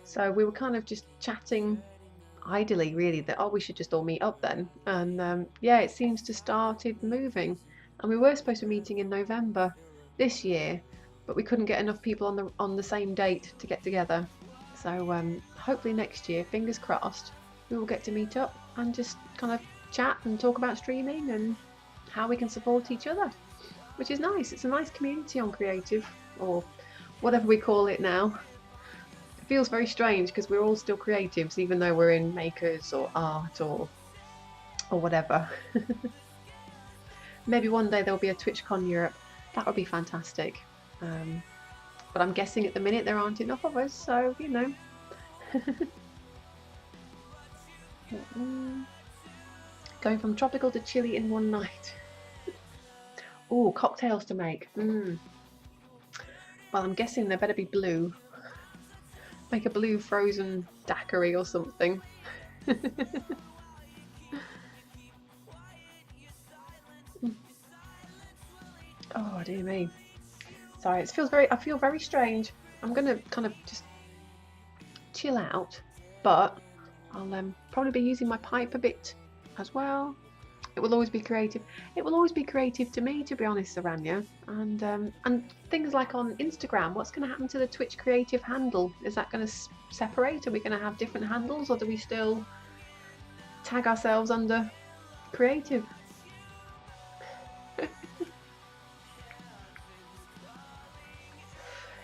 So we were kind of just chatting idly, really, that, oh, we should just all meet up then. And yeah, it seems to started moving, and we were supposed to be meeting in November this year, but we couldn't get enough people on the same date to get together. So hopefully next year, fingers crossed, we will get to meet up and just kind of chat and talk about streaming and how we can support each other, which is nice. It's a nice community on Creative, or whatever we call it now. It feels very strange because we're all still creatives, even though we're in makers or art or whatever. Maybe one day there'll be a TwitchCon Europe. That would be fantastic. But I'm guessing at the minute there aren't enough of us, so you know. Going from tropical to chilly in one night. Oh, cocktails to make. Well, I'm guessing they better be blue. Make a blue frozen daiquiri or something. Oh dear me. Sorry, I feel very strange. I'm gonna kind of just chill out, but I'll probably be using my pipe a bit as well. It will always be creative. It will always be creative to me, to be honest, Saranya. And things like on Instagram, what's going to happen to the Twitch creative handle? Is that going to separate? Are we going to have different handles, or do we still tag ourselves under creative?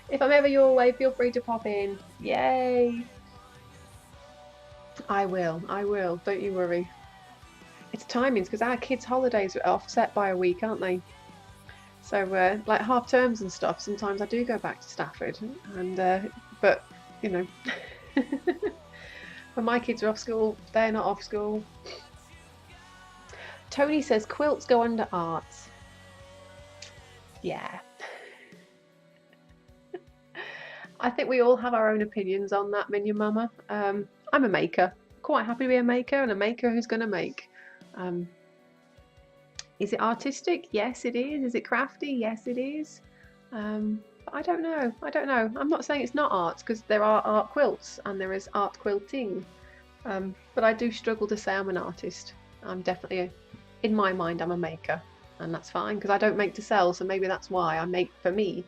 If I'm ever your way, feel free to pop in. Yay! I will. Don't you worry. It's timings, because our kids' holidays are offset by a week, aren't they? So like half terms and stuff, sometimes I do go back to Stafford, and but you know, when my kids are off school, they're not off school. Tony says quilts go under arts. Yeah. I think we all have our own opinions on that, Minion Mama. I'm a maker. Quite happy to be a maker, and a maker who's going to make. Is it artistic? Yes, it is. Is it crafty? Yes, it is. But I don't know. I'm not saying it's not art, because there are art quilts and there is art quilting. But I do struggle to say I'm an artist. I'm definitely, in my mind, I'm a maker. And that's fine, because I don't make to sell, so maybe that's why I make for me.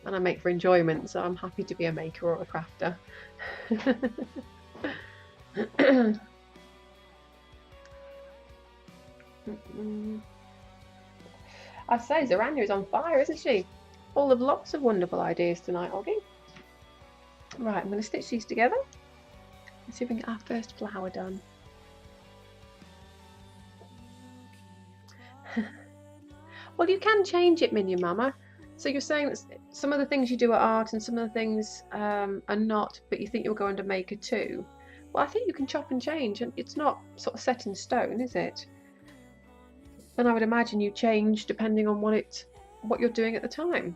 And I make for enjoyment, so I'm happy to be a maker or a crafter. I say, Zaranya is on fire, isn't she? Full of lots of wonderful ideas tonight, Oggy. Right, I'm going to stitch these together. Let's see if we can get our first flower done. Well, you can change it, Minion Mama. So you're saying that some of the things you do are art and some of the things are not, but you think you'll go under maker too. Well, I think you can chop and change, and it's not sort of set in stone, is it? And I would imagine you change depending on what you're doing at the time.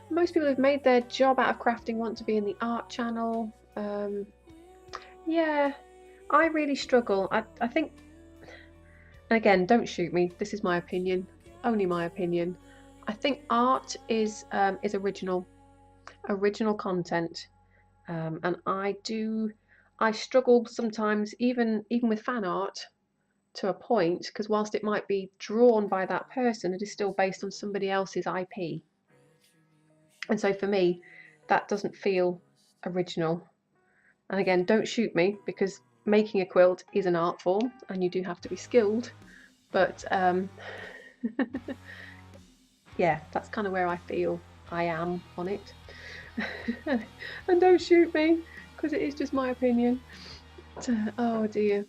Most people who've made their job out of crafting want to be in the art channel. Yeah, I really struggle. I think, and again, don't shoot me. This is my opinion, only my opinion. I think art is original content, and I struggle sometimes, even with fan art, to a point, because whilst it might be drawn by that person, it is still based on somebody else's IP. And so for me, that doesn't feel original. And again, don't shoot me, because making a quilt is an art form and you do have to be skilled. But yeah, that's kind of where I feel I am on it. And don't shoot me, because it is just my opinion. Oh dear.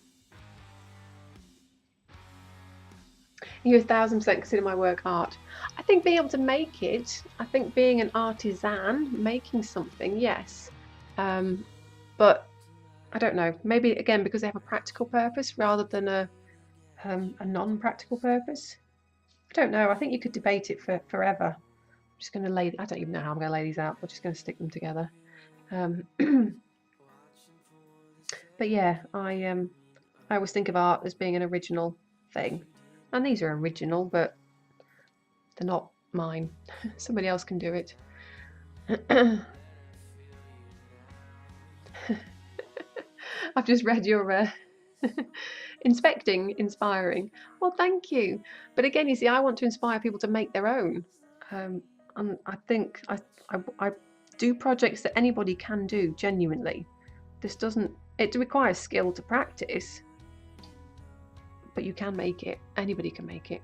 You 1000% consider my work art. I think being able to make it, I think being an artisan, making something, yes. But I don't know, maybe again because they have a practical purpose rather than a non-practical purpose. I don't know, I think you could debate it for forever. I'm just going to I don't even know how I'm going to lay these out, we're just going to stick them together. But yeah, I always think of art as being an original thing. And these are original, but they're not mine. Somebody else can do it. I've just read your inspiring. Well, thank you. But again, you see, I want to inspire people to make their own. And I think I do projects that anybody can do genuinely. It requires skill to practice, but you can make it. Anybody can make it.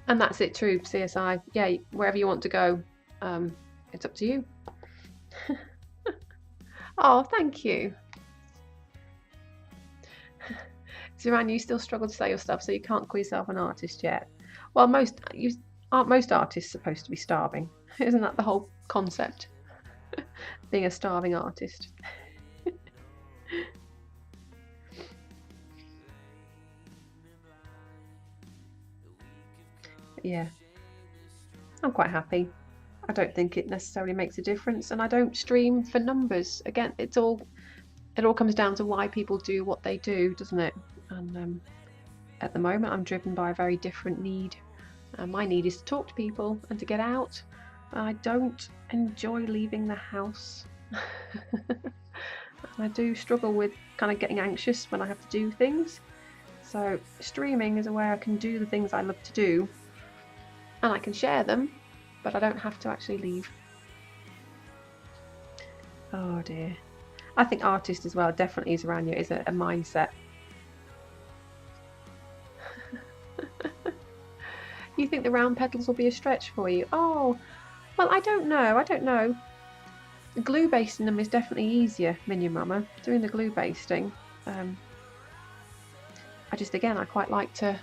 And that's it, true, CSI. Yeah, wherever you want to go, it's up to you. Oh, thank you. Zoran, you still struggle to sell your stuff, so you can't call yourself an artist yet. Well, most artists supposed to be starving? Isn't that the whole concept? Being a starving artist. Yeah, I'm quite happy. I don't think it necessarily makes a difference, and I don't stream for numbers. Again, it all comes down to why people do what they do, doesn't it? And at the moment, I'm driven by a very different need. My need is to talk to people and to get out. I don't enjoy leaving the house. I do struggle with kind of getting anxious when I have to do things. So streaming is a way I can do the things I love to do, and I can share them, but I don't have to actually leave. Oh dear. I think artist as well definitely is around you, is a mindset. You think the round petals will be a stretch for you? Oh, well, I don't know. Glue basting them is definitely easier, Minion Mama. Doing the glue basting. I quite like to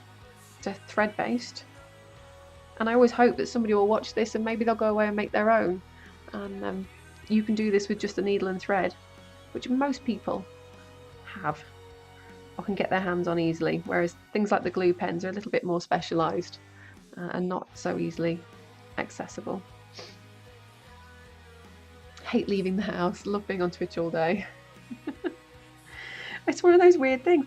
thread baste. And I always hope that somebody will watch this and maybe they'll go away and make their own. And you can do this with just a needle and thread, which most people have or can get their hands on easily. Whereas things like the glue pens are a little bit more specialised and not so easily accessible. Hate leaving the house, love being on Twitch all day. It's one of those weird things.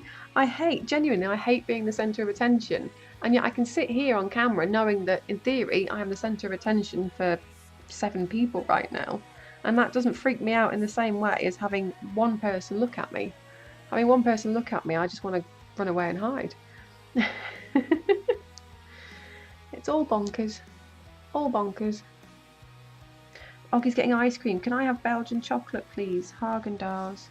Genuinely, I hate being the centre of attention, and yet I can sit here on camera knowing that in theory I am the centre of attention for 7 people right now, and that doesn't freak me out in the same way as having one person look at me. Having one person look at me, I just want to run away and hide. It's all bonkers. All bonkers. Oggy's getting ice cream. Can I have Belgian chocolate, please? Haagen-Dazs.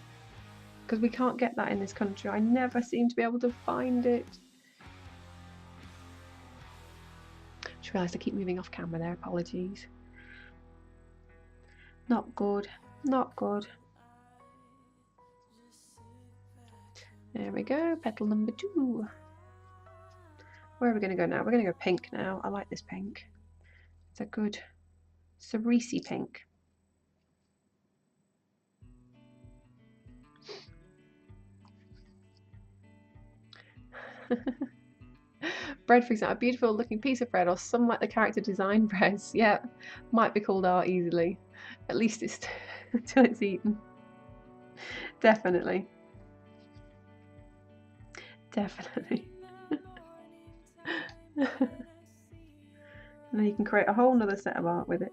Because we can't get that in this country. I never seem to be able to find it. Just realised I keep moving off camera there. Apologies. Not good. Not good. There we go. Petal number 2. Where are we going to go now? We're going to go pink now. I like this pink. It's a good cerise pink. Bread, for example, a beautiful looking piece of bread, or some like the character design breads. Yeah, might be called art easily. At least it's until it's eaten. Definitely. Definitely. And then you can create a whole nother set of art with it.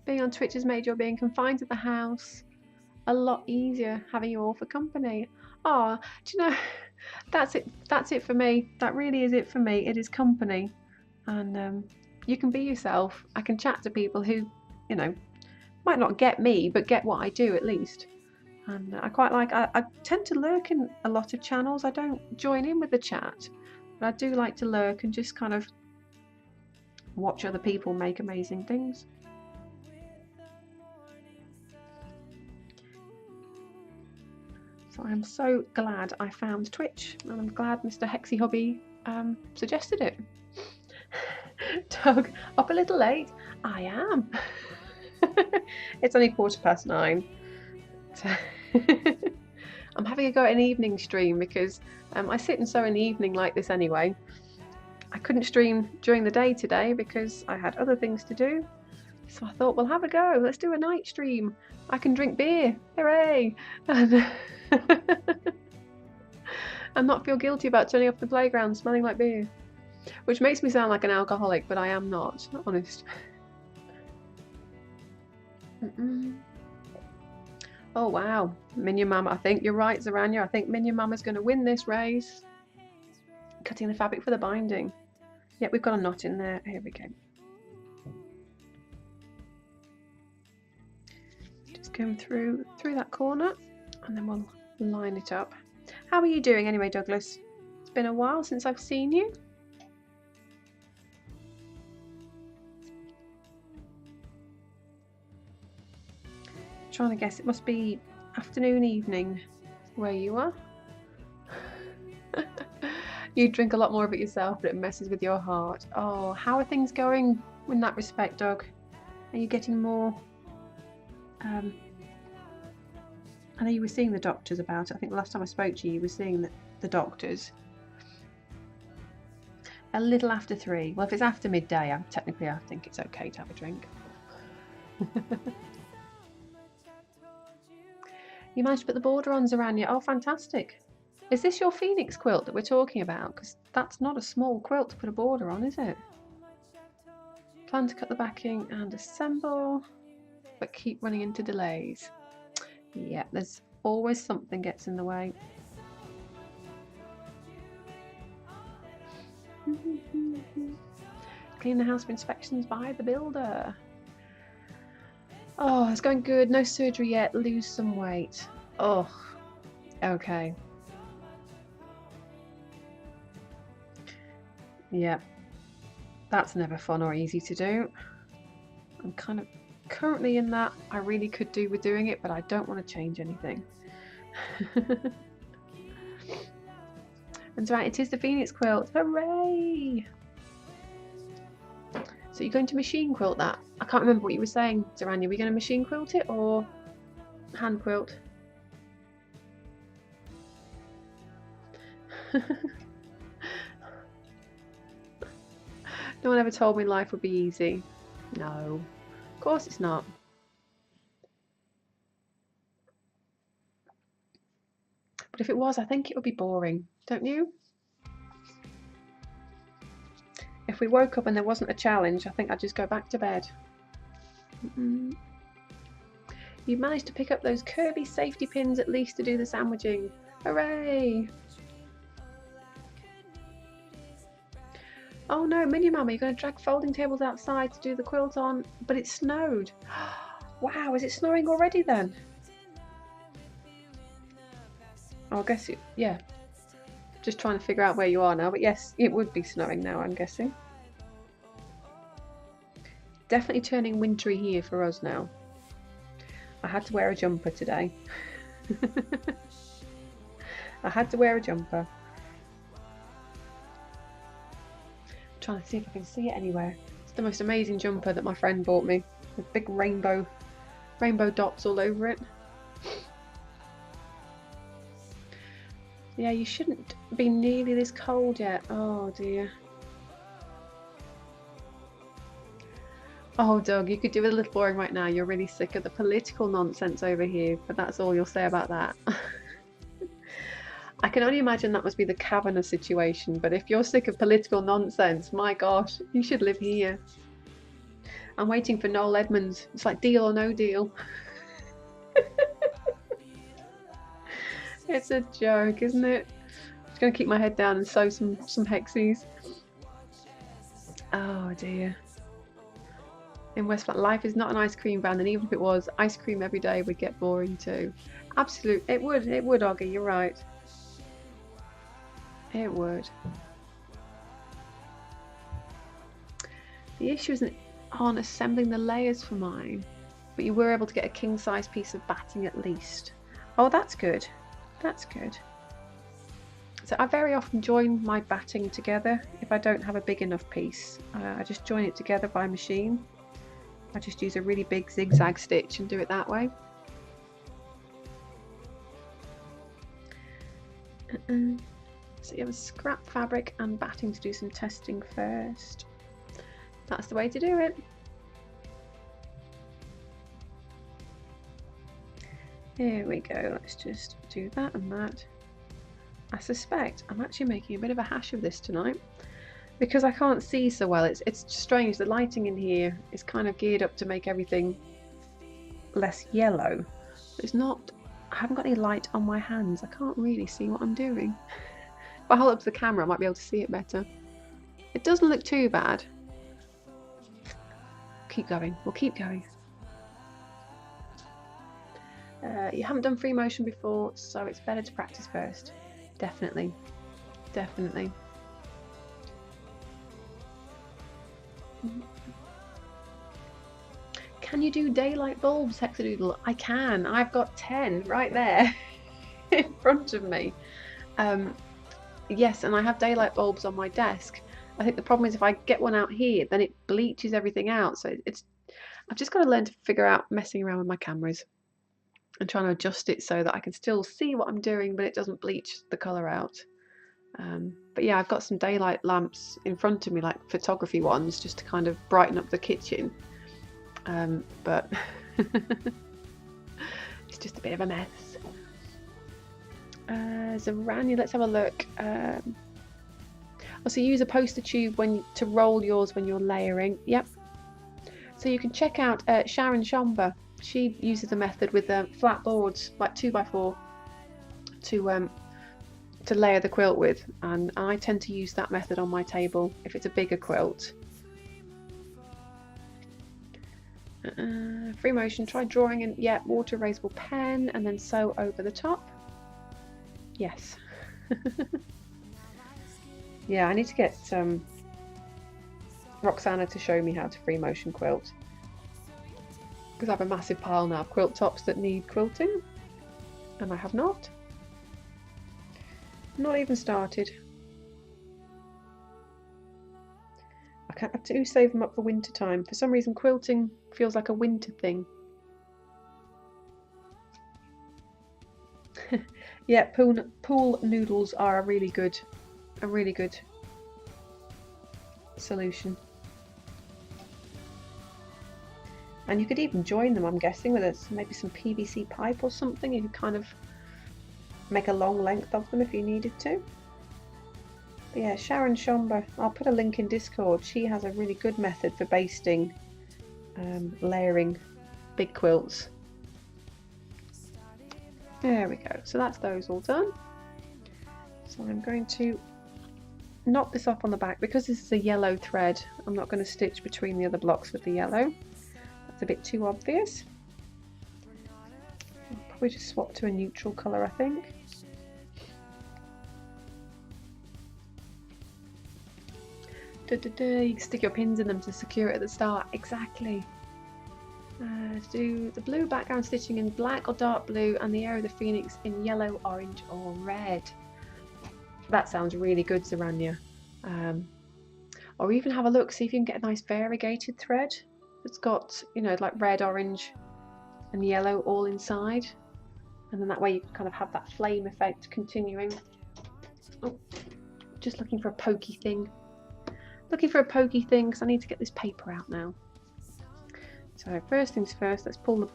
Being on Twitch has made your being confined to the house a lot easier, having you all for company. Oh, do you know, that's it for me. That really is it for me. It is company, and you can be yourself. I can chat to people who, you know, might not get me, but get what I do at least. And I quite like, I tend to lurk in a lot of channels. I don't join in with the chat, but I do like to lurk and just kind of watch other people make amazing things. So I'm so glad I found Twitch, and I'm glad Mr. Hexie Hobby suggested it. Doug, up a little late? I am. It's only 9:15. I'm having a go at an evening stream because I sit and sew in the evening like this anyway. I couldn't stream during the day today because I had other things to do. So I thought, we'll have a go. Let's do a night stream. I can drink beer. Hooray! And not feel guilty about turning off the playground smelling like beer. Which makes me sound like an alcoholic, but I am not, honest. Oh wow, Minion Mama, I think you're right, Zaranya. I think Minion Mama's going to win this race. Cutting the fabric for the binding. Yep, we've got a knot in there. Here we go. Just going through that corner, and then we'll line it up. How are you doing anyway, Douglas? It's been a while since I've seen you. Trying to guess, it must be afternoon, evening where you are. You drink a lot more of it yourself, but it messes with your heart. Oh, how are things going in that respect, Doug? Are you getting more? I know you were seeing the doctors about it. I think the last time I spoke to you, you were seeing the doctors. A little after 3. Well, if it's after midday, technically I think it's okay to have a drink. You managed to put the border-ons around you. Oh, fantastic. Is this your phoenix quilt that we're talking about? Because that's not a small quilt to put a border on, is it? Plan to cut the backing and assemble, but keep running into delays. Yeah, there's always something gets in the way. Clean the house for inspections by the builder. Oh, it's going good. No surgery yet. Lose some weight. Oh, okay. Yeah, that's never fun or easy to do. I'm kind of currently in that I really could do with doing it, but I don't want to change anything. That's right, it is the Phoenix quilt. Hooray! So you're going to machine quilt that? I can't remember what you were saying, Zarania. Were you going to machine quilt it or hand quilt? No one ever told me life would be easy. No, of course it's not. But if it was, I think it would be boring, don't you? If we woke up and there wasn't a challenge, I think I'd just go back to bed. You managed to pick up those curvy safety pins at least to do the sandwiching. Hooray! Oh no, Mini Mama, you're going to drag folding tables outside to do the quilt on, but it snowed. Wow, is it snowing already then? Oh, I guess it, yeah. Just trying to figure out where you are now, but yes, it would be snowing now, I'm guessing. Definitely turning wintry here for us now. I had to wear a jumper today. I had to wear a jumper. Trying to see if I can see it anywhere. It's the most amazing jumper that my friend bought me with big rainbow dots all over it. Yeah, you shouldn't be nearly this cold yet. Oh dear. Oh Doug, you could do it a little boring right now. You're really sick of the political nonsense over here, but that's all you'll say about that. I can only imagine that must be the Kavanagh situation, but if you're sick of political nonsense, my gosh, you should live here. I'm waiting for Noel Edmonds. It's like Deal or No Deal. It's a joke, isn't it? I'm just going to keep my head down and sew some Hexies. Oh dear. In West Flat, life is not an ice cream van, and even if it was, ice cream every day would get boring too. Absolutely, it would, Oggy, you're right. It would. The issue isn't on assembling the layers for mine, but you were able to get a king-size piece of batting at least. Oh, that's good. That's good. So I very often join my batting together if I don't have a big enough piece. I just join it together by machine. I just use a really big zigzag stitch and do it that way. So you have a scrap fabric and batting to do some testing first. That's the way to do it. Here we go, let's just do that and that. I suspect I'm actually making a bit of a hash of this tonight because I can't see so well. It's strange, the lighting in here is kind of geared up to make everything less yellow. It's not, I haven't got any light on my hands. I can't really see what I'm doing. If I hold up to the camera I might be able to see it better. It doesn't look too bad. Keep going, we'll keep going. You haven't done free motion before, so it's better to practice first. Definitely, definitely. Can you do daylight bulbs, Hexadoodle? I can. I've got 10 right there in front of me. Yes, and I have daylight bulbs on my desk. I think the problem is if I get one out here, then it bleaches everything out. So I've just got to learn to figure out messing around with my cameras and trying to adjust it so that I can still see what I'm doing, but it doesn't bleach the colour out. But yeah, I've got some daylight lamps in front of me, like photography ones, just to kind of brighten up the kitchen. But it's just a bit of a mess. Zarania, let's have a look. Also, use a poster tube to roll yours when you're layering. Yep. So you can check out Sharon Schomber. She uses a method with flat boards, like 2x4, to layer the quilt with, and I tend to use that method on my table if it's a bigger quilt. Free motion, try drawing in, yeah, water erasable pen and then sew over the top. Yes. Yeah, I need to get Roxana to show me how to free motion quilt, because I have a massive pile now of quilt tops that need quilting and I have not even started. I do save them up for winter time. For some reason quilting feels like a winter thing. Yeah, pool noodles are a really good solution. And you could even join them, I'm guessing, with maybe some PVC pipe or something. You could kind of make a long length of them if you needed to. But yeah, Sharon Schomber, I'll put a link in Discord. She has a really good method for basting, layering big quilts. There we go. So that's those all done. So I'm going to knot this up on the back. Because this is a yellow thread, I'm not going to stitch between the other blocks with the yellow. That's a bit too obvious. I'll probably just swap to a neutral colour, I think. You can stick your pins in them to secure it at the start. Exactly. Do the blue background stitching in black or dark blue and the area of the phoenix in yellow, orange or red. That sounds really good, Zarania. Or even have a look, see if you can get a nice variegated thread that's got, you know, like red, orange and yellow all inside, and then that way you can kind of have that flame effect continuing. Oh, just looking for a pokey thing. Because I need to get this paper out now. So first things first, let's pull the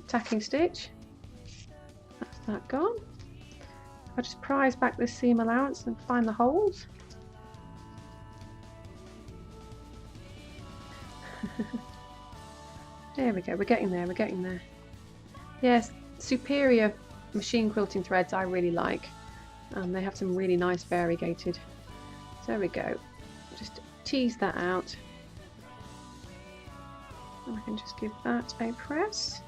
tacking stitch. That's that gone. I'll just prise back this seam allowance and find the holes. There we go, we're getting there. Yes, Superior machine quilting threads I really like. They have some really nice variegated. So there we go. Just tease that out. And I can just give that a press.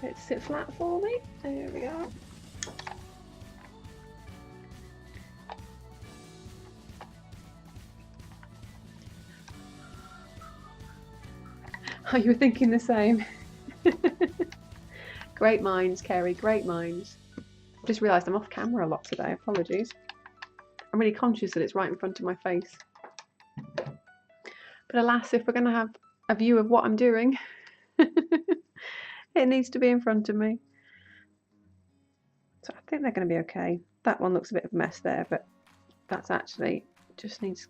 Get it to sit flat for me. There we are. Oh, you were thinking the same. Great minds, Kerry, great minds. I've just realised I'm off camera a lot today, apologies. I'm really conscious that it's right in front of my face. But alas, if we're going to have a view of what I'm doing, it needs to be in front of me. So I think they're going to be okay. That one looks a bit of a mess there, but that's actually just needs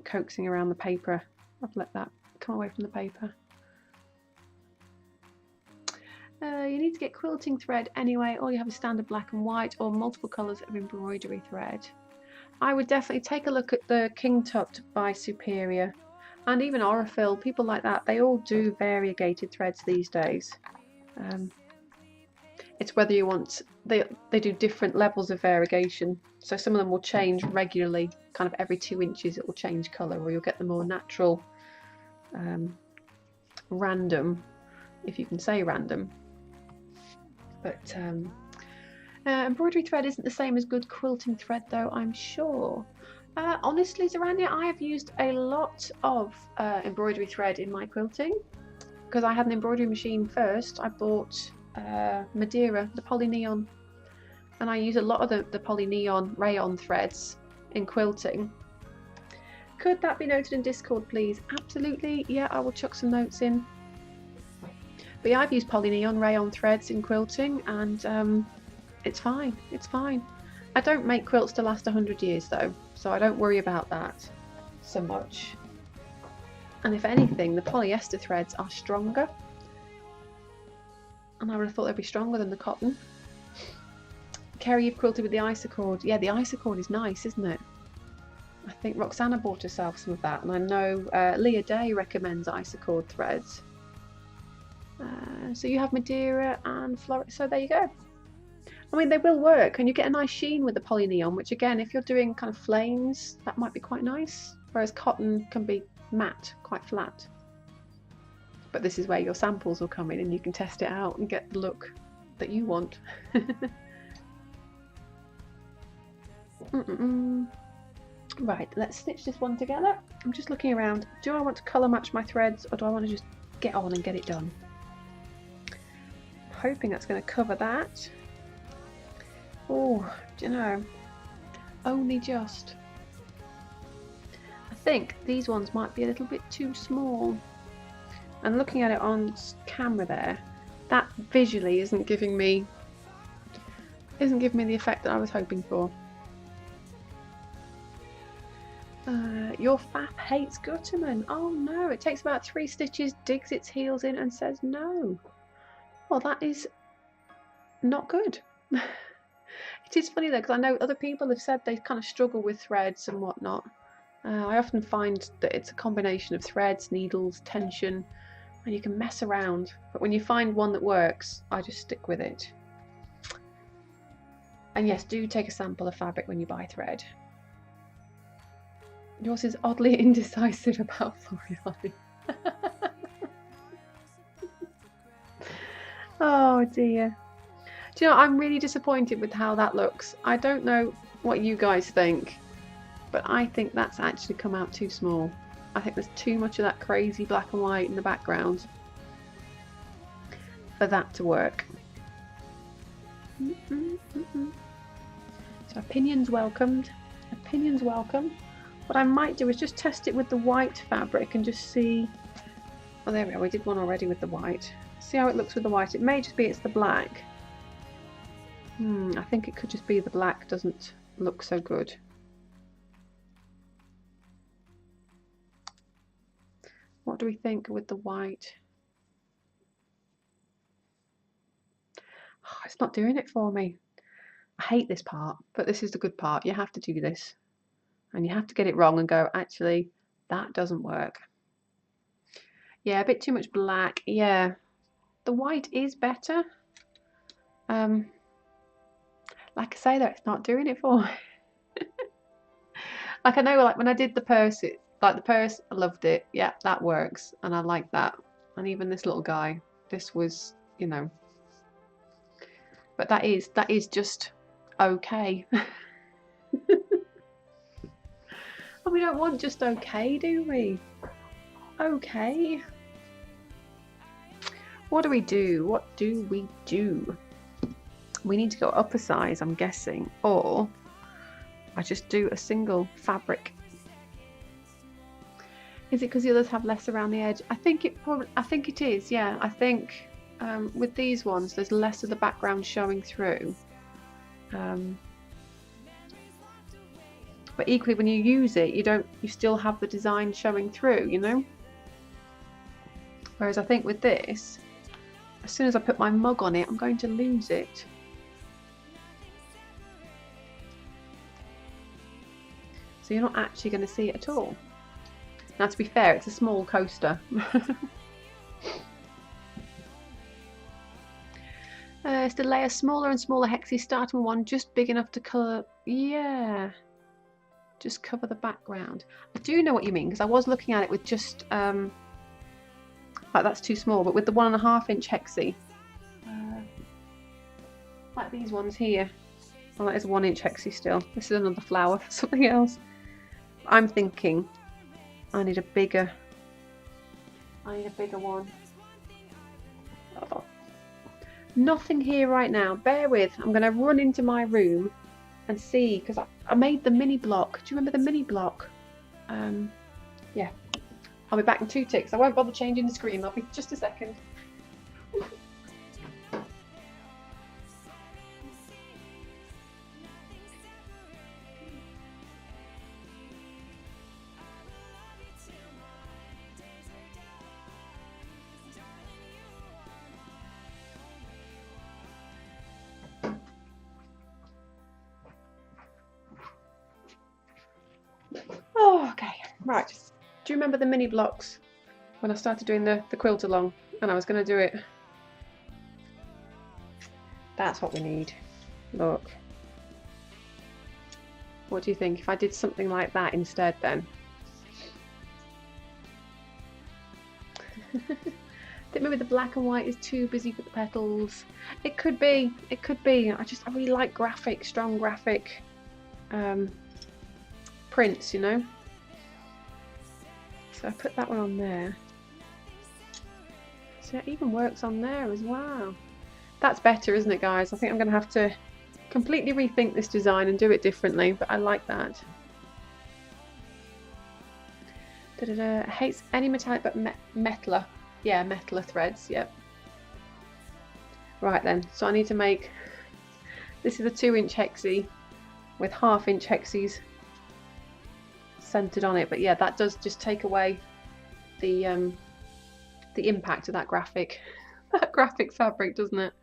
coaxing around the paper. I've let that come away from the paper. You need to get quilting thread anyway. All you have is standard black and white or multiple colours of embroidery thread. I would definitely take a look at the King Tut by Superior, and even Aurifil, people like that. They all do variegated threads these days. It's whether you want, they do different levels of variegation. So some of them will change regularly, kind of every 2 inches it will change colour, or you'll get the more natural, random, if you can say random. But embroidery thread isn't the same as good quilting thread though, I'm sure. Honestly, Zarania, I have used a lot of embroidery thread in my quilting. because I had an embroidery machine first, I bought Madeira, the poly neon, and I use a lot of the poly neon rayon threads in quilting. Could that be noted in Discord, please? Absolutely. Yeah, I will chuck some notes in. But yeah, I've used poly neon rayon threads in quilting, and it's fine. It's fine. I don't make quilts to last 100 years though, so I don't worry about that so much. And if anything, the polyester threads are stronger, and I would have thought they'd be stronger than the cotton. Kerry, you've quilted with the Isacord. Yeah, the Isacord is nice, isn't it? I think Roxana bought herself some of that, and I know Leah Day recommends Isacord threads. So you have Madeira and Florida, so there you go. I mean, they will work, and you get a nice sheen with the poly neon, which again, if you're doing kind of flames, that might be quite nice, whereas cotton can be matte, quite flat. But this is where your samples will come in, and you can test it out and get the look that you want. Right, let's stitch this one together. I'm just looking around. Do I want to colour match my threads, or do I want to just get on and get it done? I'm hoping that's going to cover that. Oh, do you know, only just. I think these ones might be a little bit too small. And looking at it on camera there, that visually isn't giving me the effect that I was hoping for. Your fap hates Gutterman. Oh no, it takes about 3 stitches, digs its heels in and says no. Well, that is not good. It is funny though, because I know other people have said they kind of struggle with threads and whatnot. I often find that it's a combination of threads, needles, tension, and you can mess around. But when you find one that works, I just stick with it. And yes, do take a sample of fabric when you buy thread. Yours is oddly indecisive about Floriani. Oh dear. Do you know, I'm really disappointed with how that looks. I don't know what you guys think, but I think that's actually come out too small. I think there's too much of that crazy black and white in the background for that to work. So opinions welcomed. Opinions welcome. What I might do is just test it with the white fabric and just see. Oh, there we are. We did one already with the white. See how it looks with the white. It may just be it's the black. I think it could just be the black doesn't look so good. What do we think with the white? Oh, it's not doing it for me. I hate this part, but this is the good part. You have to do this. And you have to get it wrong and go, actually, that doesn't work. Yeah, a bit too much black. Yeah, the white is better. Like I say though, it's not doing it for me. Like I know, like when I did the purse, the purse, I loved it. Yeah, that works, and I like that. And even this little guy, this was, you know. But that is just okay. And we don't want just okay, do we? Okay. What do we do? What do we do? We need to go up a size, I'm guessing, or I just do a single fabric. Is it because the others have less around the edge? I think it is. Yeah, I think with these ones, there's less of the background showing through. But equally, when you use it, you still have the design showing through, you know. Whereas I think with this, as soon as I put my mug on it, I'm going to lose it. So you're not actually going to see it at all. Now, to be fair, it's a small coaster. It's to lay a smaller and smaller hexie, starting with one just big enough to colour. Yeah, just cover the background. I do know what you mean, because I was looking at it with just like that's too small, but with the 1.5 inch hexie, like these ones here. Well, that is a 1 inch hexie still. This is another flower for something else. I'm thinking I need a bigger one. Nothing here right now. Bear with. I'm going to run into my room and see, because I made the mini block. Do you remember the mini block? Yeah. I'll be back in 2 ticks. I won't bother changing the screen. I'll be just a second. Oh, okay. Right. Do you remember the mini blocks when I started doing the quilt along and I was going to do it? That's what we need. Look. What do you think if I did something like that instead then? I think maybe the black and white is too busy for the petals. It could be. It could be. I really like graphic, strong graphic prints, you know. So I put that one on there. So it even works on there as well. That's better, isn't it, guys? I think I'm going to have to completely rethink this design and do it differently, but I like that. Hates any metallic but metaller. Yeah, metaller threads, yep. Right then, so I need to make, this is a 2-inch hexie with 1/2-inch hexies centered on it, but yeah, that does just take away the impact of that graphic fabric, doesn't it?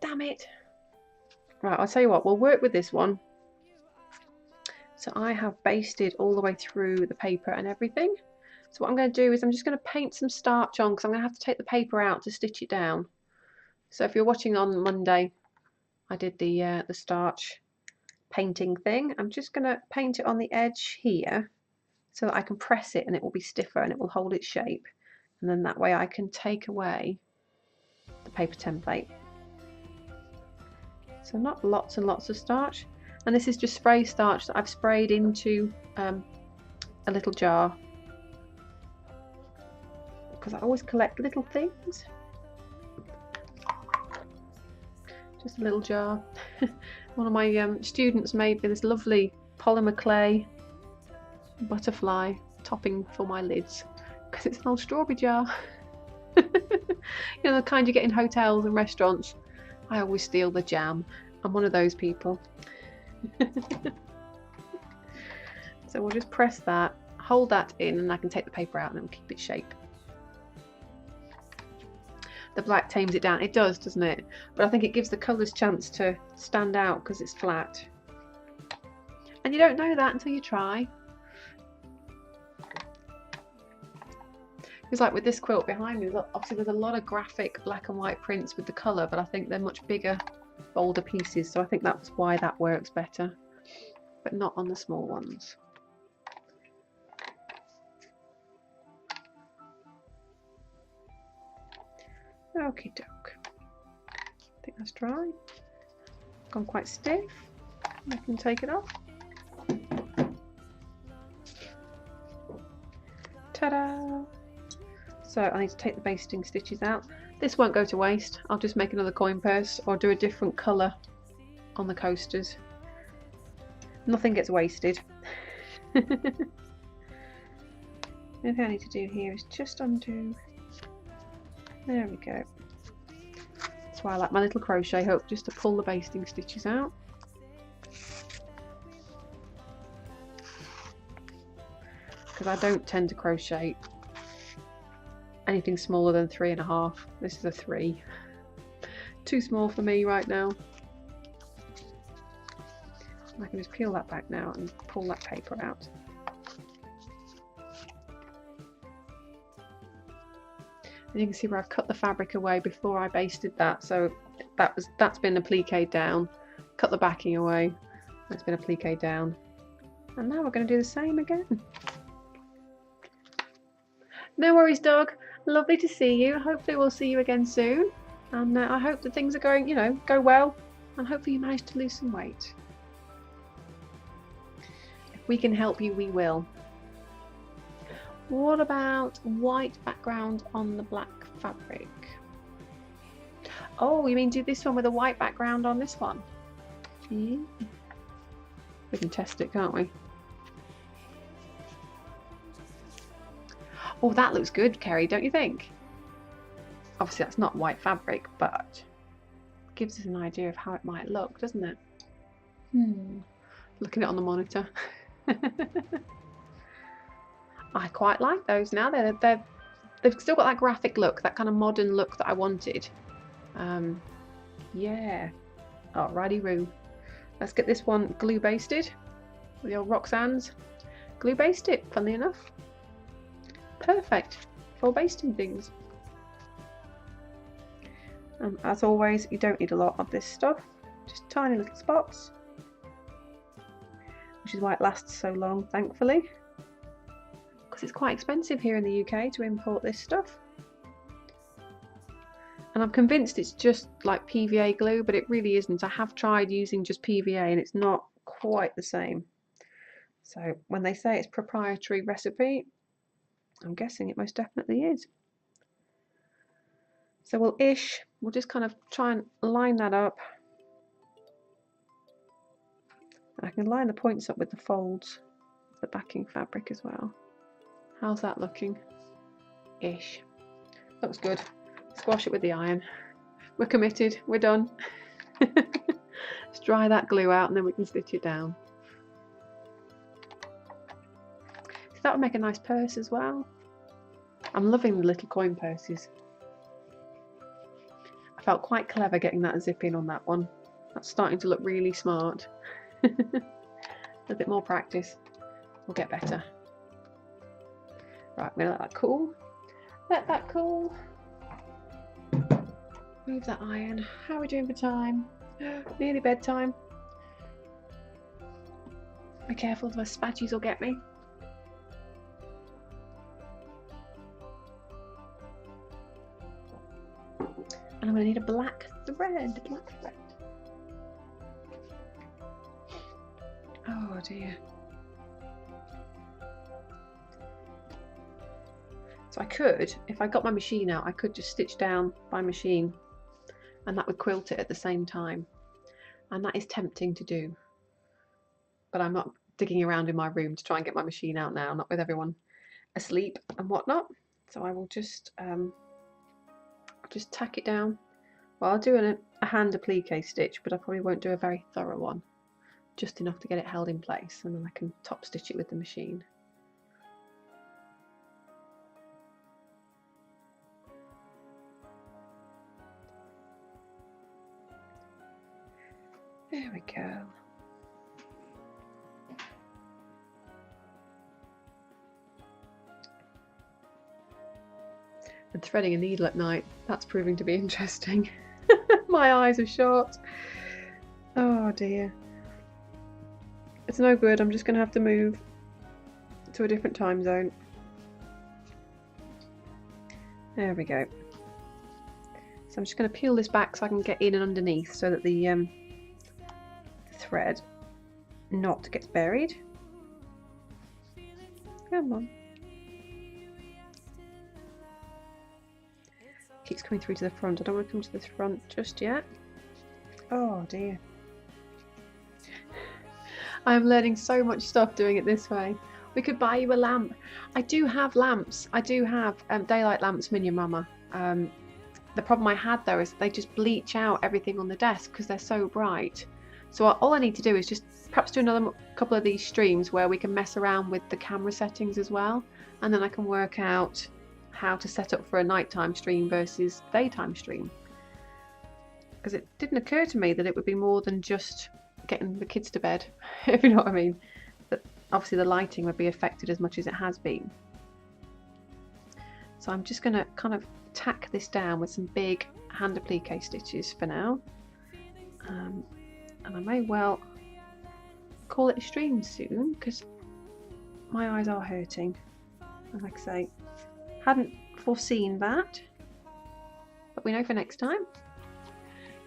Damn it. Right, I'll tell you what, we'll work with this one. So I have basted all the way through the paper and everything. So what I'm going to do is I'm just going to paint some starch on, because I'm going to have to take the paper out to stitch it down. So if you're watching on Monday, I did the starch painting thing. I'm just going to paint it on the edge here so that I can press it and it will be stiffer and it will hold its shape. And then that way I can take away the paper template. So not lots and lots of starch. And this is just spray starch that I've sprayed into a little jar, because I always collect little things. Just a little jar. One of my students made me this lovely polymer clay butterfly topping for my lids, because it's an old strawberry jar. You know, the kind you get in hotels and restaurants. I always steal the jam. I'm one of those people. So we'll just press that, hold that in, and I can take the paper out and it will keep its shape. The black tames it down. It does, doesn't it? But I think it gives the colours chance to stand out because it's flat. And you don't know that until you try. It's like with this quilt behind me, obviously there's a lot of graphic black and white prints with the colour, but I think they're much bigger, bolder pieces, so I think that's why that works better, but not on the small ones. Okie doke. I think that's dry. Gone quite stiff. I can take it off. Ta-da! So I need to take the basting stitches out. This won't go to waste. I'll just make another coin purse or do a different colour on the coasters. Nothing gets wasted. The only thing I need to do here is just undo. There we go. That's why I like my little crochet hook, just to pull the basting stitches out. Because I don't tend to crochet anything smaller than 3.5. This is a 3. Too small for me right now. I can just peel that back now and pull that paper out. And you can see where I've cut the fabric away before I basted that, so that's been appliqued down. Cut the backing away, that's been appliqued down. And now we're going to do the same again. No worries, dog. Lovely to see you. Hopefully we'll see you again soon. And I hope that things are going, you know, go well. And hopefully you manage to lose some weight. If we can help you, we will. What about white background on the black fabric? Oh, you mean do this one with a white background on this one? Yeah. We can test it, can't we? Oh, that looks good, Kerry, don't you think? Obviously that's not white fabric, but it gives us an idea of how it might look, doesn't it? Looking at it on the monitor. I quite like those now. They've still got that graphic look, that kind of modern look that I wanted. Yeah. Alrighty roo. Let's get this one glue basted with the old Roxanne's. Glue baste it, funnily enough. Perfect for basting things. As always, you don't need a lot of this stuff, just tiny little spots, which is why it lasts so long, thankfully, because it's quite expensive here in the UK to import this stuff. And I'm convinced it's just like PVA glue, but it really isn't. I have tried using just PVA and it's not quite the same. So when they say it's proprietary recipe, I'm guessing it most definitely is. So we'll just kind of try and line that up. And I can line the points up with the folds of the backing fabric as well. How's that looking? Ish. Looks good. Squash it with the iron. We're committed. We're done. Let's dry that glue out and then we can stitch it down. So that would make a nice purse as well. I'm loving the little coin purses. I felt quite clever getting that zip in on that one. That's starting to look really smart. A bit more practice. We'll get better. Right, I'm going to let that cool. Let that cool. Move that iron. How are we doing for time? Nearly bedtime. Be careful, the spatchies will get me. And I'm going to need a black thread. Oh dear. So I could, if I got my machine out, I could just stitch down by machine and that would quilt it at the same time. And that is tempting to do. But I'm not digging around in my room to try and get my machine out now, not with everyone asleep and whatnot. So I will just tack it down. Well, I'll do a hand applique stitch, but I probably won't do a very thorough one. Just enough to get it held in place, and then I can top stitch it with the machine. There we go. And threading a needle at night, that's proving to be interesting. My eyes are shot. Oh dear. It's no good, I'm just going to have to move to a different time zone. There we go. So I'm just going to peel this back so I can get in and underneath so that the thread knot gets buried. Come on. Keeps coming through to the front. I don't want to come to the front just yet. Oh dear. I'm learning so much stuff doing it this way. We could buy you a lamp. I do have lamps. I do have daylight lamps from your mama. The problem I had though is they just bleach out everything on the desk because they're so bright. So all I need to do is just perhaps do another couple of these streams where we can mess around with the camera settings as well. And then I can work out how to set up for a nighttime stream versus daytime stream. Because it didn't occur to me that it would be more than just getting the kids to bed, if you know what I mean. That obviously the lighting would be affected as much as it has been. So I'm just going to kind of tack this down with some big hand applique stitches for now. And I may well call it a stream soon because my eyes are hurting. And like I say, hadn't foreseen that, but we know for next time.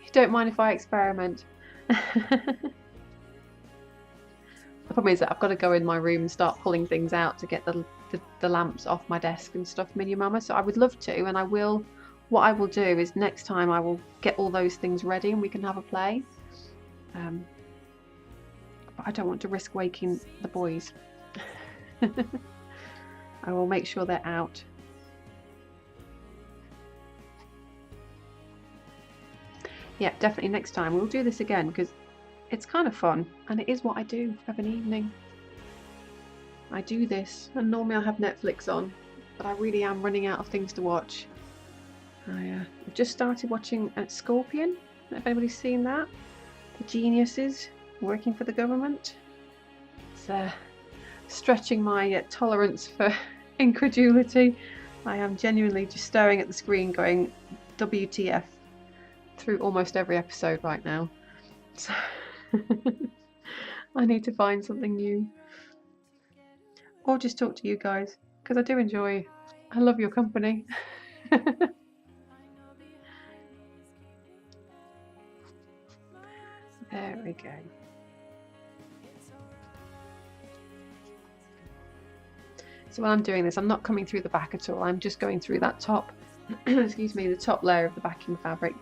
You don't mind if I experiment. The problem is that I've got to go in my room and start pulling things out to get the the lamps off my desk and stuff, Mini Mama. So I would love to, and I will. What I will do is next time I will get all those things ready and we can have a play. But I don't want to risk waking the boys. I will make sure they're out. Yeah, definitely next time we'll do this again because it's kind of fun and it is what I do of an evening. I do this, and normally I have Netflix on, but I really am running out of things to watch. I've just started watching Scorpion. If anybody's seen that, the geniuses working for the government. It's stretching my tolerance for incredulity. I am genuinely just staring at the screen going WTF through almost every episode right now. So I need to find something new. Or just talk to you guys, because I do enjoy, I love your company. There we go. So while I'm doing this, I'm not coming through the back at all. I'm just going through that top, excuse me, the top layer of the backing fabric,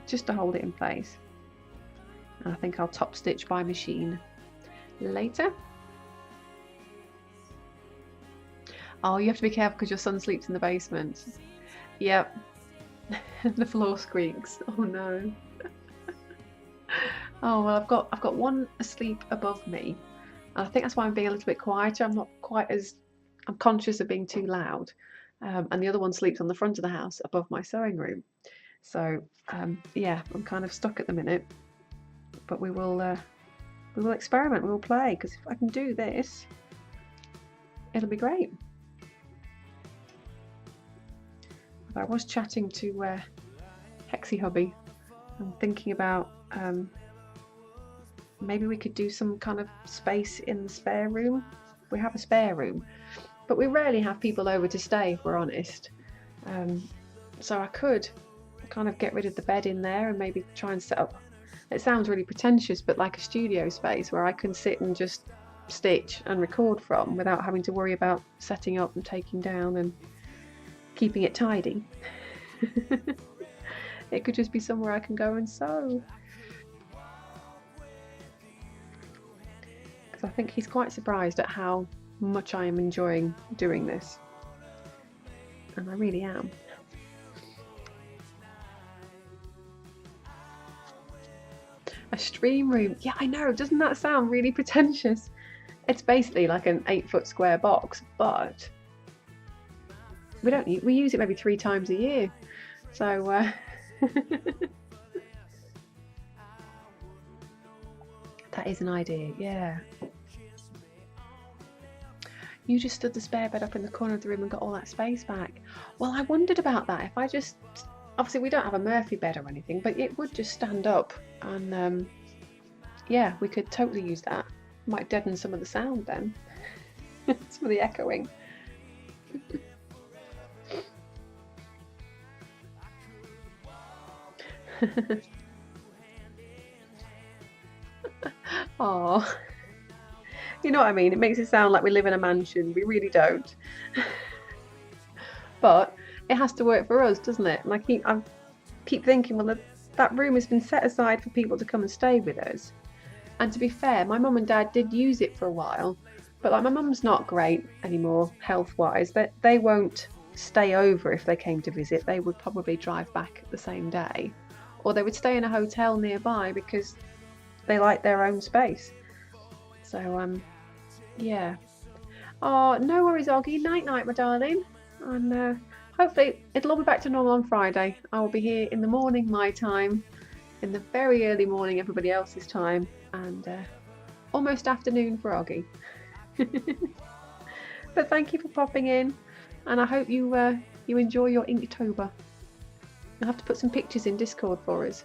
just to hold it in place. And I think I'll top stitch by machine later. Oh, you have to be careful because your son sleeps in the basement. Yep. The floor squeaks. Oh no. Oh well, I've got one asleep above me. And I think that's why I'm being a little bit quieter. I'm not quite as, I'm conscious of being too loud. And the other one sleeps on the front of the house above my sewing room. So yeah, I'm kind of stuck at the minute. But we will experiment. We will play, because if I can do this, it'll be great. I was chatting to Hexie hubby and thinking about maybe we could do some kind of space in the spare room. We have a spare room, but we rarely have people over to stay, if we're honest. So I could kind of get rid of the bed in there and maybe try and set up, it sounds really pretentious, but like a studio space where I can sit and just stitch and record from without having to worry about setting up and taking down and keeping it tidy. It could just be somewhere I can go and sew. Because I think he's quite surprised at how much I am enjoying doing this. And I really am. A stream room. Yeah, I know. Doesn't that sound really pretentious? It's basically like an 8-foot square box, but we use it maybe 3 times a year. So that is an idea, yeah. You just stood the spare bed up in the corner of the room and got all that space back. Well, I wondered about that. If I just, obviously we don't have a Murphy bed or anything, but it would just stand up and yeah, we could totally use that. Might deaden some of the sound then. Some of the echoing. Oh, you know what I mean? It makes it sound like we live in a mansion. We really don't. But it has to work for us, doesn't it? And I keep thinking, well, that room has been set aside for people to come and stay with us. And to be fair, my mum and dad did use it for a while, but like my mum's not great anymore health-wise. They won't stay over if they came to visit. They would probably drive back the same day, or they would stay in a hotel nearby because they like their own space. So yeah. Oh, no worries, Oggy. Night night, my darling. And hopefully it'll all be back to normal on Friday. I will be here in the morning, my time, in the very early morning, everybody else's time, and almost afternoon for Oggy. But thank you for popping in, and I hope you enjoy your Inktober. I'll have to put some pictures in Discord for us.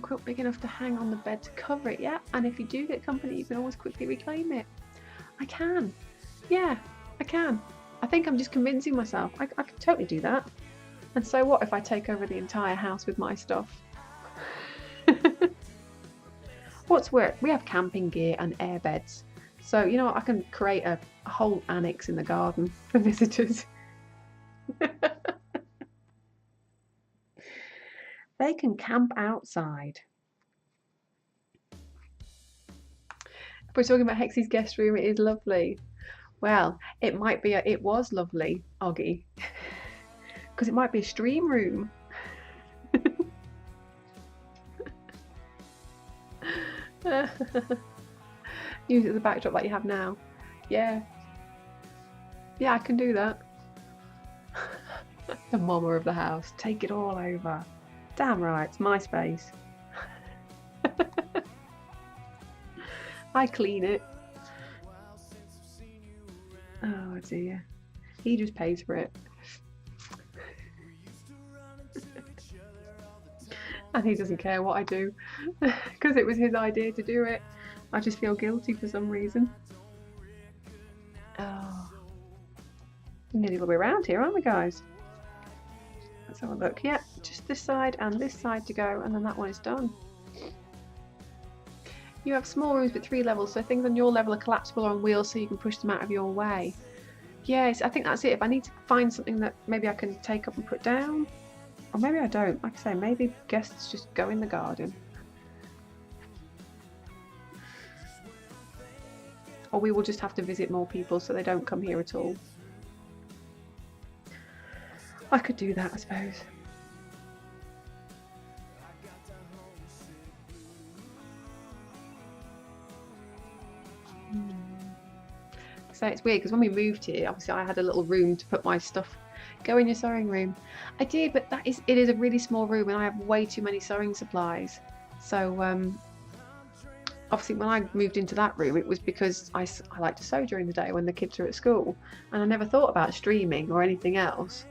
Quilt big enough to hang on the bed to cover it, yeah. And if you do get company, you can always quickly reclaim it. I can, yeah, I can. I think I'm just convincing myself I can totally do that. And so what if I take over the entire house with my stuff? what's work? We have camping gear and air beds. So, you know what? I can create a whole annex in the garden for visitors. They can camp outside. If we're talking about Hexie's guest room, it is lovely. Well, it might be it was lovely, Oggy. Because it might be a stream room. Use it as a backdrop like you have now. Yeah. Yeah, I can do that. The mama of the house. Take it all over. Damn right, it's my space. I clean it. Oh dear. He just pays for it. And he doesn't care what I do because it was his idea to do it. I just feel guilty for some reason. Oh, we're nearly all the way around here, aren't we, guys? Let's have a look. Yeah, just this side and this side to go, and then that one is done. You have small rooms with 3 levels, so things on your level are collapsible or on wheels so you can push them out of your way. Yes, I think that's it. If I need to find something that maybe I can take up and put down, or maybe I don't. Like I say, maybe guests just go in the garden. Or we will just have to visit more people so they don't come here at all. I could do that, I suppose. So it's weird because when we moved here, obviously I had a little room to put my stuff. Go in your sewing room. I did, but it is a really small room and I have way too many sewing supplies. So obviously when I moved into that room, it was because I like to sew during the day when the kids are at school, and I never thought about streaming or anything else.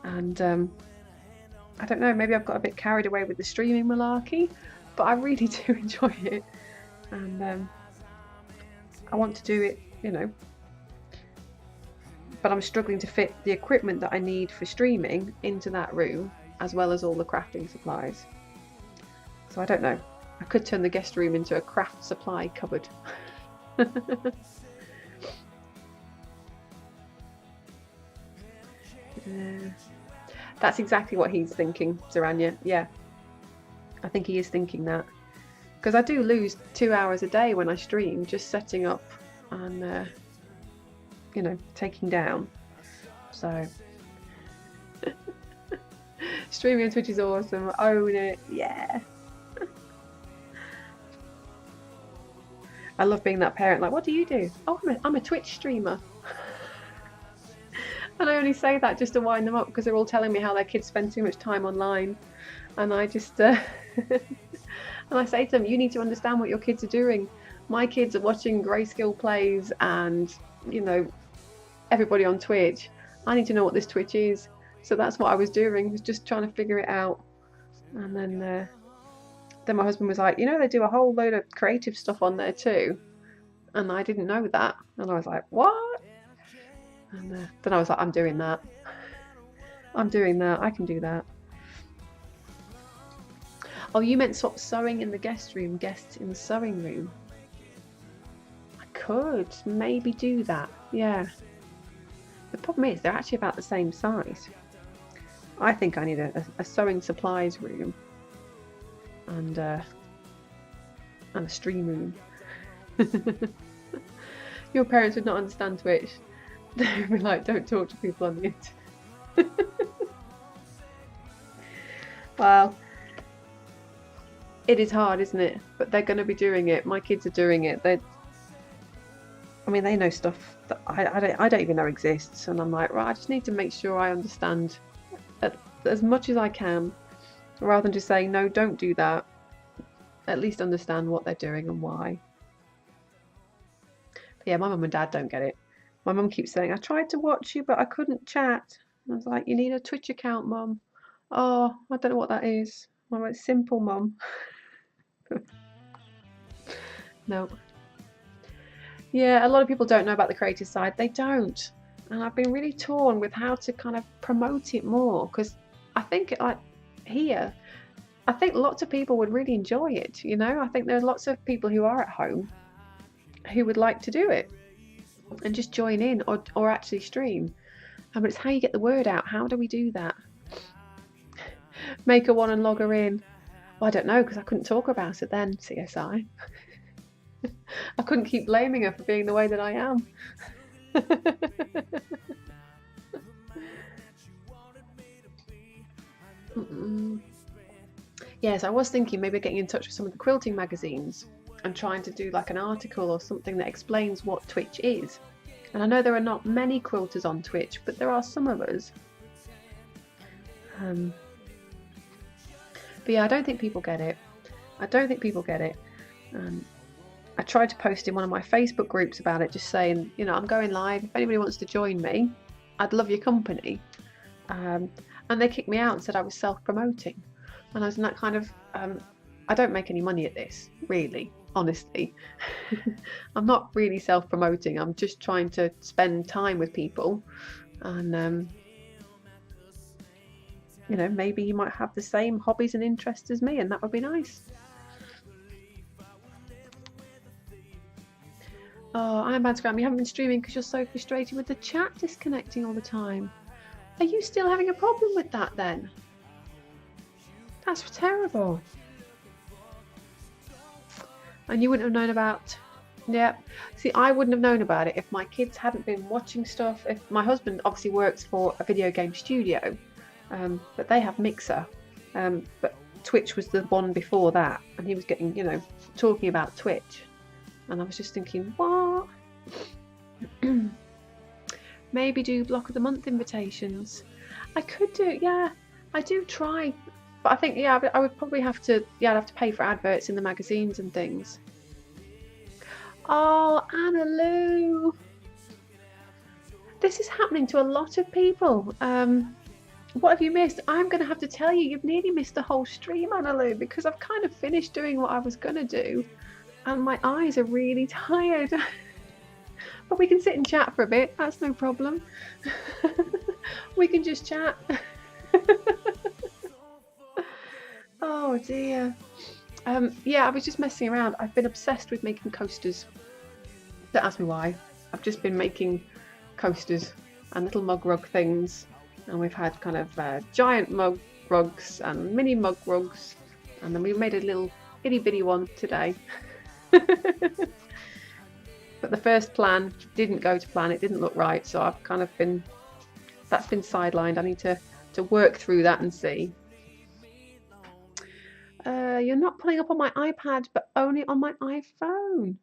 And I don't know, maybe I've got a bit carried away with the streaming malarkey, but I really do enjoy it, and I want to do it, you know. But I'm struggling to fit the equipment that I need for streaming into that room, as well as all the crafting supplies. So I don't know. I could turn the guest room into a craft supply cupboard. That's exactly what he's thinking, Zaranya. Yeah, I think he is thinking that. Because I do lose 2 hours a day when I stream, just setting up and you know, taking down. So streaming on Twitch is awesome. Own it. Yeah. I love being that parent. Like, what do you do? Oh, I'm a Twitch streamer. And I only say that just to wind them up because they're all telling me how their kids spend too much time online. And I just and I say to them, you need to understand what your kids are doing. My kids are watching Grayscale plays and, you know, everybody on Twitch. I need to know what this Twitch is. So that's what I was doing, was just trying to figure it out. And then my husband was like, you know, they do a whole load of creative stuff on there too. And I didn't know that. And I was like, what? And then I was like, I'm doing that. I'm doing that. I can do that. Oh, you meant swap sewing in the guest room, guests in the sewing room. I could maybe do that. Yeah. The problem is they're actually about the same size. I think I need a sewing supplies room and a stream room. Your parents would not understand Twitch. They'd be like, don't talk to people on the internet. Well, it is hard, isn't it? But they're going to be doing it. My kids are doing it. I mean, they know stuff that I don't even know exists, and I'm like, right, I just need to make sure I understand as much as I can, rather than just saying, no, don't do that. At least understand what they're doing and why. But yeah, my mum and dad don't get it. My mum keeps saying, I tried to watch you, but I couldn't chat. And I was like, you need a Twitch account, Mum. Oh, I don't know what that is. I'm like, simple, Mum. No. Yeah, a lot of people don't know about the creative side. They don't. And I've been really torn with how to kind of promote it more, because I think here, I think lots of people would really enjoy it, you know. I think there's lots of people who are at home who would like to do it and just join in or actually stream. But it's how you get the word out. How do we do that? Make her one and log her in. Well, I don't know, because I couldn't talk about it then, CSI. I couldn't keep blaming her for being the way that I am. Yes, I was thinking maybe getting in touch with some of the quilting magazines and trying to do like an article or something that explains what Twitch is. And I know there are not many quilters on Twitch, but there are some of us. But yeah, I don't think people get it. I tried to post in one of my Facebook groups about it, just saying, you know, I'm going live. If anybody wants to join me, I'd love your company. And they kicked me out and said I was self-promoting. And I was in that kind of, I don't make any money at this, really, honestly. I'm not really self-promoting. I'm just trying to spend time with people. And, you know, maybe you might have the same hobbies and interests as me, and that would be nice. Oh, I'm Instagram. You haven't been streaming because you're so frustrated with the chat disconnecting all the time. Are you still having a problem with that then? That's terrible. And you wouldn't have known about... Yeah. See, I wouldn't have known about it if my kids hadn't been watching stuff. If my husband obviously works for a video game studio, but they have Mixer. But Twitch was the one before that, and he was getting, you know, talking about Twitch. And I was just thinking, what? Maybe do block of the month invitations. I could do, yeah, I do try. But I think, yeah, I would probably have to, yeah, I'd have to pay for adverts in the magazines and things. Oh, Anna Lou. This is happening to a lot of people. What have you missed? I'm going to have to tell you, you've nearly missed the whole stream, Anna Lou, because I've kind of finished doing what I was going to do. And my eyes are really tired. But we can sit and chat for a bit. That's no problem. We can just chat. Oh dear. Yeah, I was just messing around. I've been obsessed with making coasters. Don't ask me why. I've just been making coasters and little mug rug things. And we've had kind of giant mug rugs and mini mug rugs. And then we made a little itty bitty one today. But the first plan didn't go to plan. It didn't look right, so I've kind of been, that's been sidelined. I need to work through that and see. You're not pulling up on my iPad, but only on my iPhone.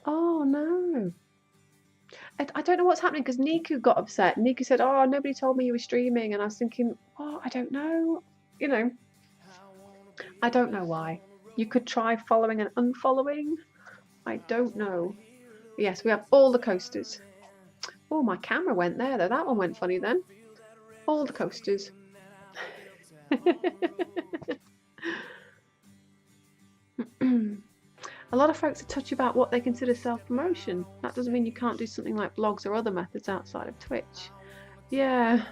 Oh no. I don't know what's happening, because Niku got upset. Niku said, oh, nobody told me you were streaming. And I was thinking, oh, I don't know. You know, I don't know why. You could try following and unfollowing. I don't know. Yes, we have all the coasters. Oh, my camera went there though. That one went funny then. All the coasters. A lot of folks are touchy about what they consider self-promotion. That doesn't mean you can't do something like blogs or other methods outside of Twitch. Yeah.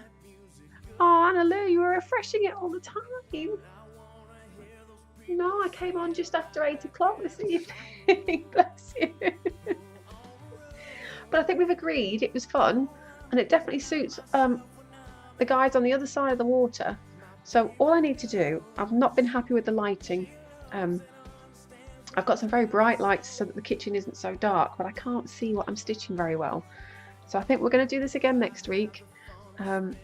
Oh, Anna Lou, you were refreshing it all the time. No, I came on just after 8 o'clock this evening. Bless you. But I think we've agreed it was fun, and it definitely suits the guys on the other side of the water. So all I need to do, I've not been happy with the lighting. I've got some very bright lights so that the kitchen isn't so dark, but I can't see what I'm stitching very well. So I think we're going to do this again next week. And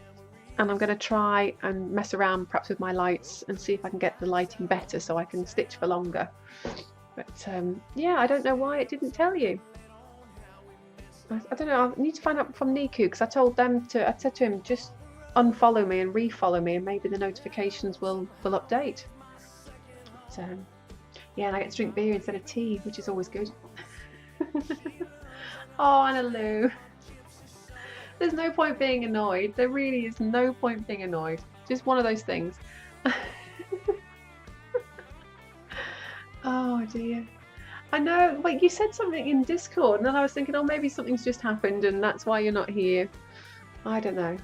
I'm going to try and mess around perhaps with my lights and see if I can get the lighting better so I can stitch for longer. But yeah, I don't know why it didn't tell you. I don't know, I need to find out from Niku, because I told them to, I said to him, just unfollow me and refollow me and maybe the notifications will update. So yeah, and I get to drink beer instead of tea, which is always good. Oh, Anna Lou. There's no point being annoyed. There really is no point being annoyed. Just one of those things. Oh dear. I know, wait, you said something in Discord and then I was thinking, oh, maybe something's just happened and that's why you're not here. I don't know.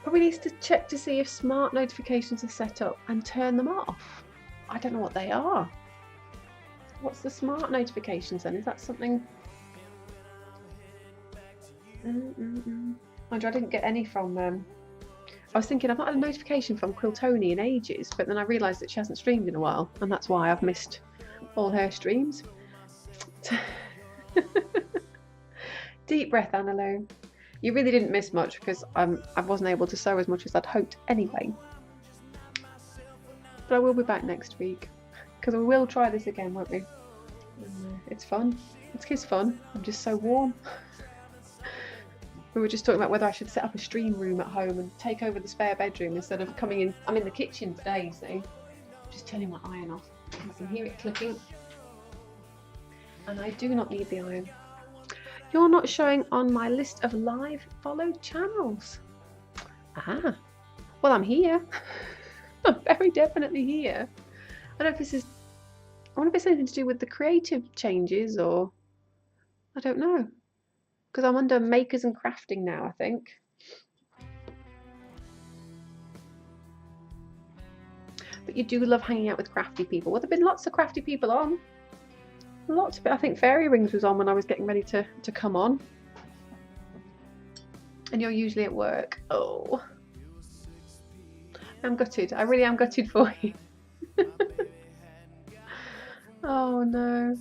Probably needs to check to see if smart notifications are set up and turn them off. I don't know what they are. What's the smart notifications then? Is that something? Mind you, I didn't get any from I was thinking I've not had a notification from Quiltoni in ages, but then I realised that she hasn't streamed in a while, and that's why I've missed all her streams. Deep breath, Annalou. You really didn't miss much because I wasn't able to sew as much as I'd hoped anyway. But I will be back next week because we will try this again, won't we? And, it's fun. It's fun. I'm just so warm. We were just talking about whether I should set up a stream room at home and take over the spare bedroom instead of coming in. I'm in the kitchen today, you see. Just turning my iron off. I can hear it clicking. And I do not need the iron. You're not showing on my list of live followed channels. Ah, well, I'm here. I'm very definitely here. I don't know if I wonder if it's anything to do with the creative changes or I don't know. Because I'm under makers and crafting now, I think. But you do love hanging out with crafty people. Well, there have been lots of crafty people on. Lots of it. I think Fairy Rings was on when I was getting ready to come on. And you're usually at work. Oh. I'm gutted. I really am gutted for you. Oh no.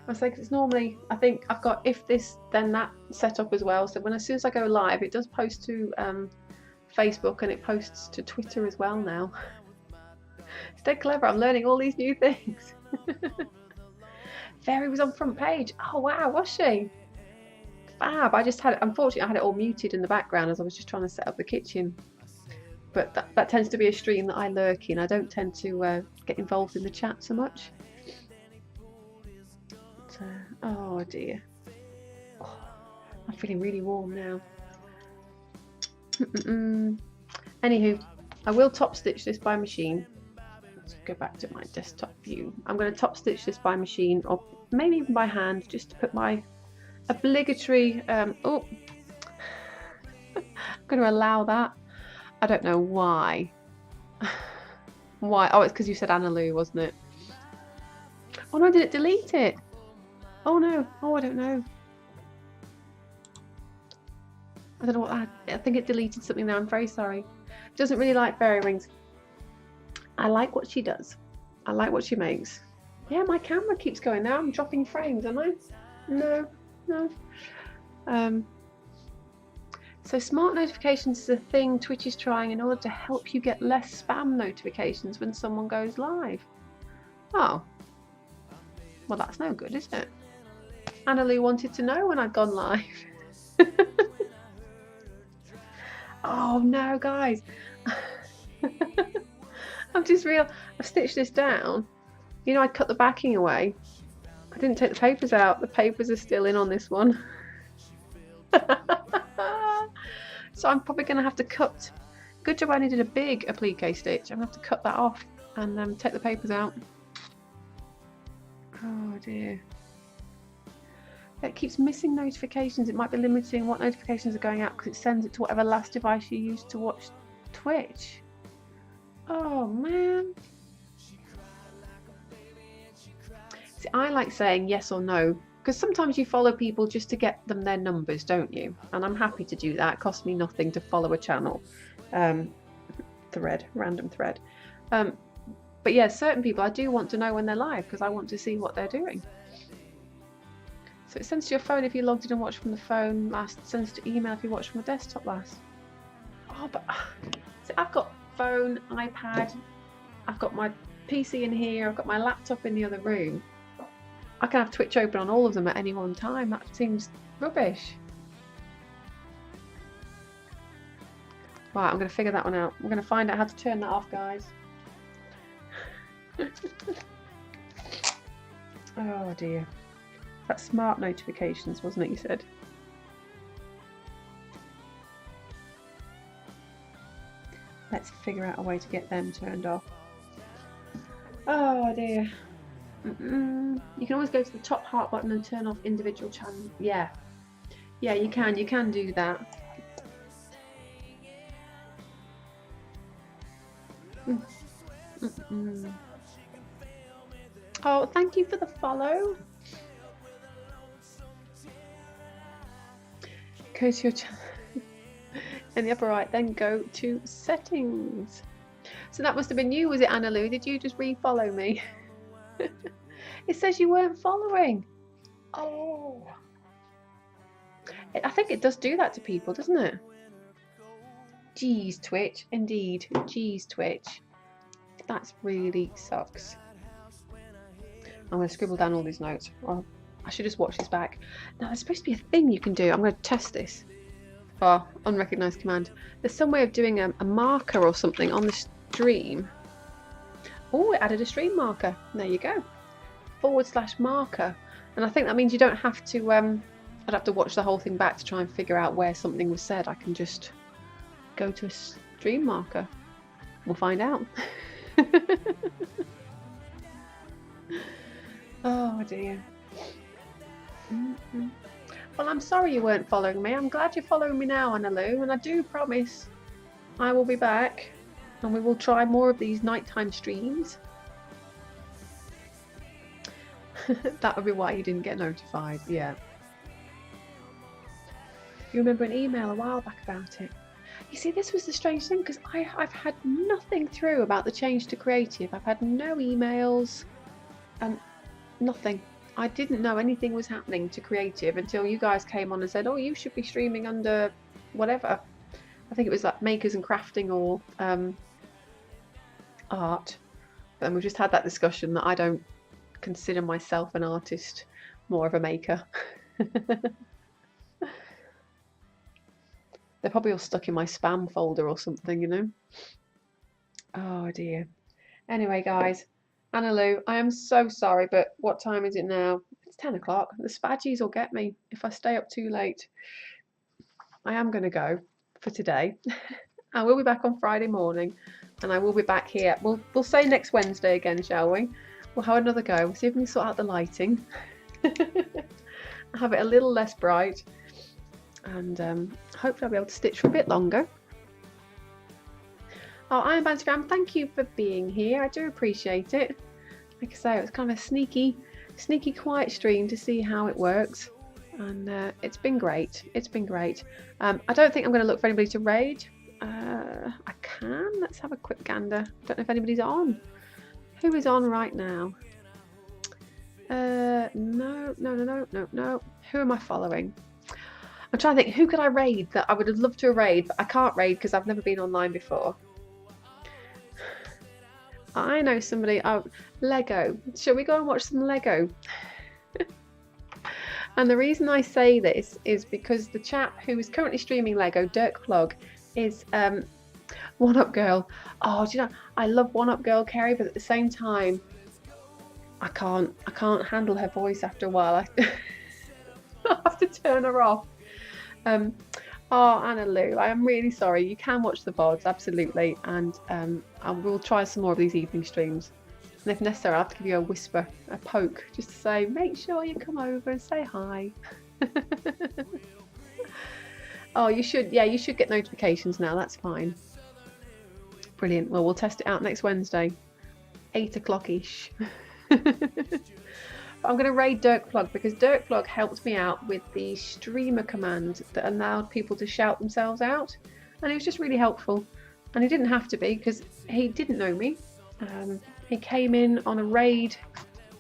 I was like, it's normally, I think I've got if this then that set up as well. So as soon as I go live, it does post to Facebook and it posts to Twitter as well now. It's dead clever. I'm learning all these new things. Fairy was on front page. Oh wow, was she? Fab. I just had it, unfortunately I had it all muted in the background as I was just trying to set up the kitchen. But that tends to be a stream that I lurk in. I don't tend to get involved in the chat so much. Oh dear. Oh, I'm feeling really warm now. Anywho, I will top stitch this by machine. Let's go back to my desktop view. I'm going to top stitch this by machine or maybe even by hand just to put my obligatory oh I'm going to allow that. I don't know why. Why? Oh, it's because you said Annalou, wasn't it? Oh no, did it delete it? Oh no, oh I don't know. I don't know what I think it deleted something there, I'm very sorry. Doesn't really like Fairy Rings. I like what she does. I like what she makes. Yeah, my camera keeps going now. I'm dropping frames, am I? No. So smart notifications is a thing Twitch is trying in order to help you get less spam notifications when someone goes live. Oh. Well, that's no good, is it? Annalou wanted to know when I'd gone live. Oh no, guys. I've stitched this down. You know, I cut the backing away. I didn't take the papers out. The papers are still in on this one. So I'm probably going to have to cut. Good job I needed a big applique stitch. I'm going to have to cut that off and take the papers out. Oh dear. It keeps missing notifications. It might be limiting what notifications are going out because it sends it to whatever last device you use to watch Twitch. Oh man. See, I like saying yes or no because sometimes you follow people just to get them their numbers, don't you? And I'm happy to do that. It costs me nothing to follow a channel. Random thread. But yeah, certain people I do want to know when they're live because I want to see what they're doing. So it sends to your phone if you logged in and watched from the phone last. It sends to email if you watched from the desktop last. Oh, but see, I've got phone, iPad, I've got my PC in here, I've got my laptop in the other room. I can have Twitch open on all of them at any one time. That seems rubbish. Right, I'm going to figure that one out. I'm going to find out how to turn that off, guys. Oh dear. That's smart notifications, wasn't it, you said? Let's figure out a way to get them turned off. Oh dear. You can always go to the top heart button and turn off individual channels. Yeah, you can do that. Oh, thank you for the follow. Go to your channel in the upper right, then go to settings. So that must have been you, was it, Anna Lou? Did you just re-follow me? It says you weren't following. Oh, I think it does do that to people, doesn't it? Geez, Twitch, indeed. Geez, Twitch. That really sucks. I'm going to scribble down all these notes. Oh, I should just watch this back. Now, there's supposed to be a thing you can do. I'm going to test this. Oh, unrecognised command. There's some way of doing a marker or something on the stream. Oh, it added a stream marker. There you go. /marker. And I think that means you don't have to, I'd have to watch the whole thing back to try and figure out where something was said. I can just go to a stream marker. We'll find out. Oh dear. Well, I'm sorry you weren't following me. I'm glad you're following me now, Anna Lou, and I do promise I will be back and we will try more of these nighttime streams. That would be why you didn't get notified, yeah. You remember an email a while back about it. You see, this was the strange thing, because I've had nothing through about the change to creative. I've had no emails and nothing. I didn't know anything was happening to creative until you guys came on and said, oh, you should be streaming under whatever. I think it was like makers and crafting or art. And we've just had that discussion that I don't consider myself an artist, more of a maker. They're probably all stuck in my spam folder or something, you know. Oh dear. Anyway, guys, Anna Lou, I am so sorry, but what time is it now? It's 10 o'clock. The Spadgies will get me if I stay up too late. I am going to go for today. I will be back on Friday morning, and I will be back here. We'll say next Wednesday again, shall we? We'll have another go. We'll see if we can sort out the lighting. Have it a little less bright, and hopefully I'll be able to stitch for a bit longer. Oh, I'm Bantagram, thank you for being here. I do appreciate it. Like I say, it was kind of a sneaky quiet stream to see how it works. And it's been great. It's been great. I don't think I'm going to look for anybody to raid. I can. Let's have a quick gander. Don't know if anybody's on. Who is on right now? No. Who am I following? I'm trying to think, who could I raid that I would have loved to raid, but I can't raid because I've never been online before. I know somebody. Oh, Lego. Shall we go and watch some Lego? And the reason I say this is because the chap who is currently streaming Lego, Dirk Plug, is One Up Girl. Oh, do you know, I love One Up Girl, Kerry, but at the same time, I can't handle her voice after a while. I have to turn her off. Oh, Anna Lou, I am really sorry. You can watch the VODs, absolutely, and I will try some more of these evening streams. And if necessary, I'll have to give you a whisper, a poke, just to say, make sure you come over and say hi. Oh, you should, yeah, you should get notifications now, that's fine. Brilliant. Well, we'll test it out next Wednesday, 8 o'clock-ish. I'm going to raid Dirk Plug because Dirk Plug helped me out with the streamer command that allowed people to shout themselves out, and it was just really helpful. And he didn't have to be because he didn't know me. He came in on a raid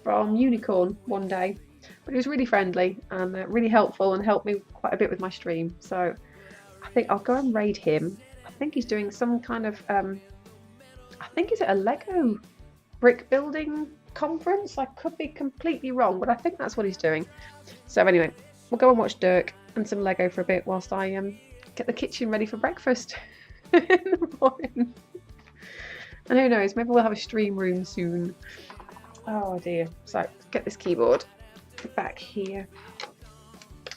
from Unicorn one day, but he was really friendly and really helpful and helped me quite a bit with my stream. So I think I'll go and raid him. I think he's doing some kind of I think is it a Lego brick building conference? I could be completely wrong, but I think that's what he's doing. So anyway, we'll go and watch Dirk and some Lego for a bit whilst I get the kitchen ready for breakfast in the morning. And who knows, maybe we'll have a stream room soon. Oh dear. So let's get this keyboard back here.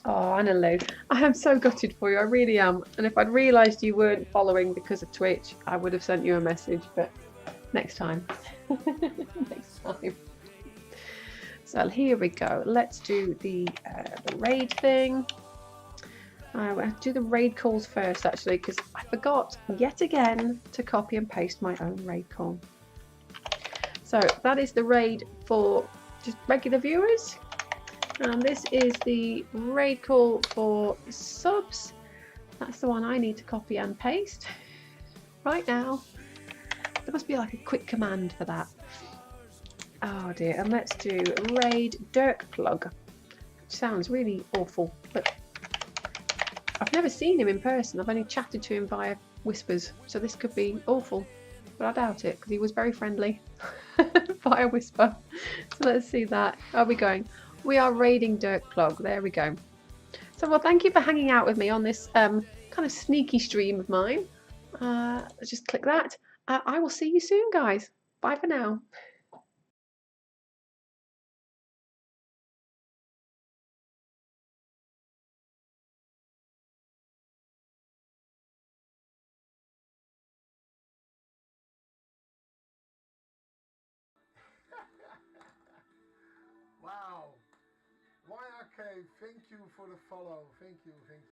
Oh, Anna Lou, I am so gutted for you, I really am. And if I'd realised you weren't following because of Twitch, I would have sent you a message, but next time. Next time. So here we go. Let's do the raid thing. I will do the raid calls first, actually, because I forgot yet again to copy and paste my own raid call. So that is the raid for just regular viewers, and this is the raid call for subs. That's the one I need to copy and paste right now. There must be like a quick command for that. Oh dear, and let's do raid Dirk Plug, which sounds really awful, but I've never seen him in person. I've only chatted to him via whispers, so this could be awful, but I doubt it because he was very friendly via whisper. So let's see that. Are we going? We are raiding Dirk Plug. There we go. So, well, thank you for hanging out with me on this kind of sneaky stream of mine. Let's just click that. I will see you soon, guys. Bye for now. Wow. YRK, thank you for the follow. Thank you.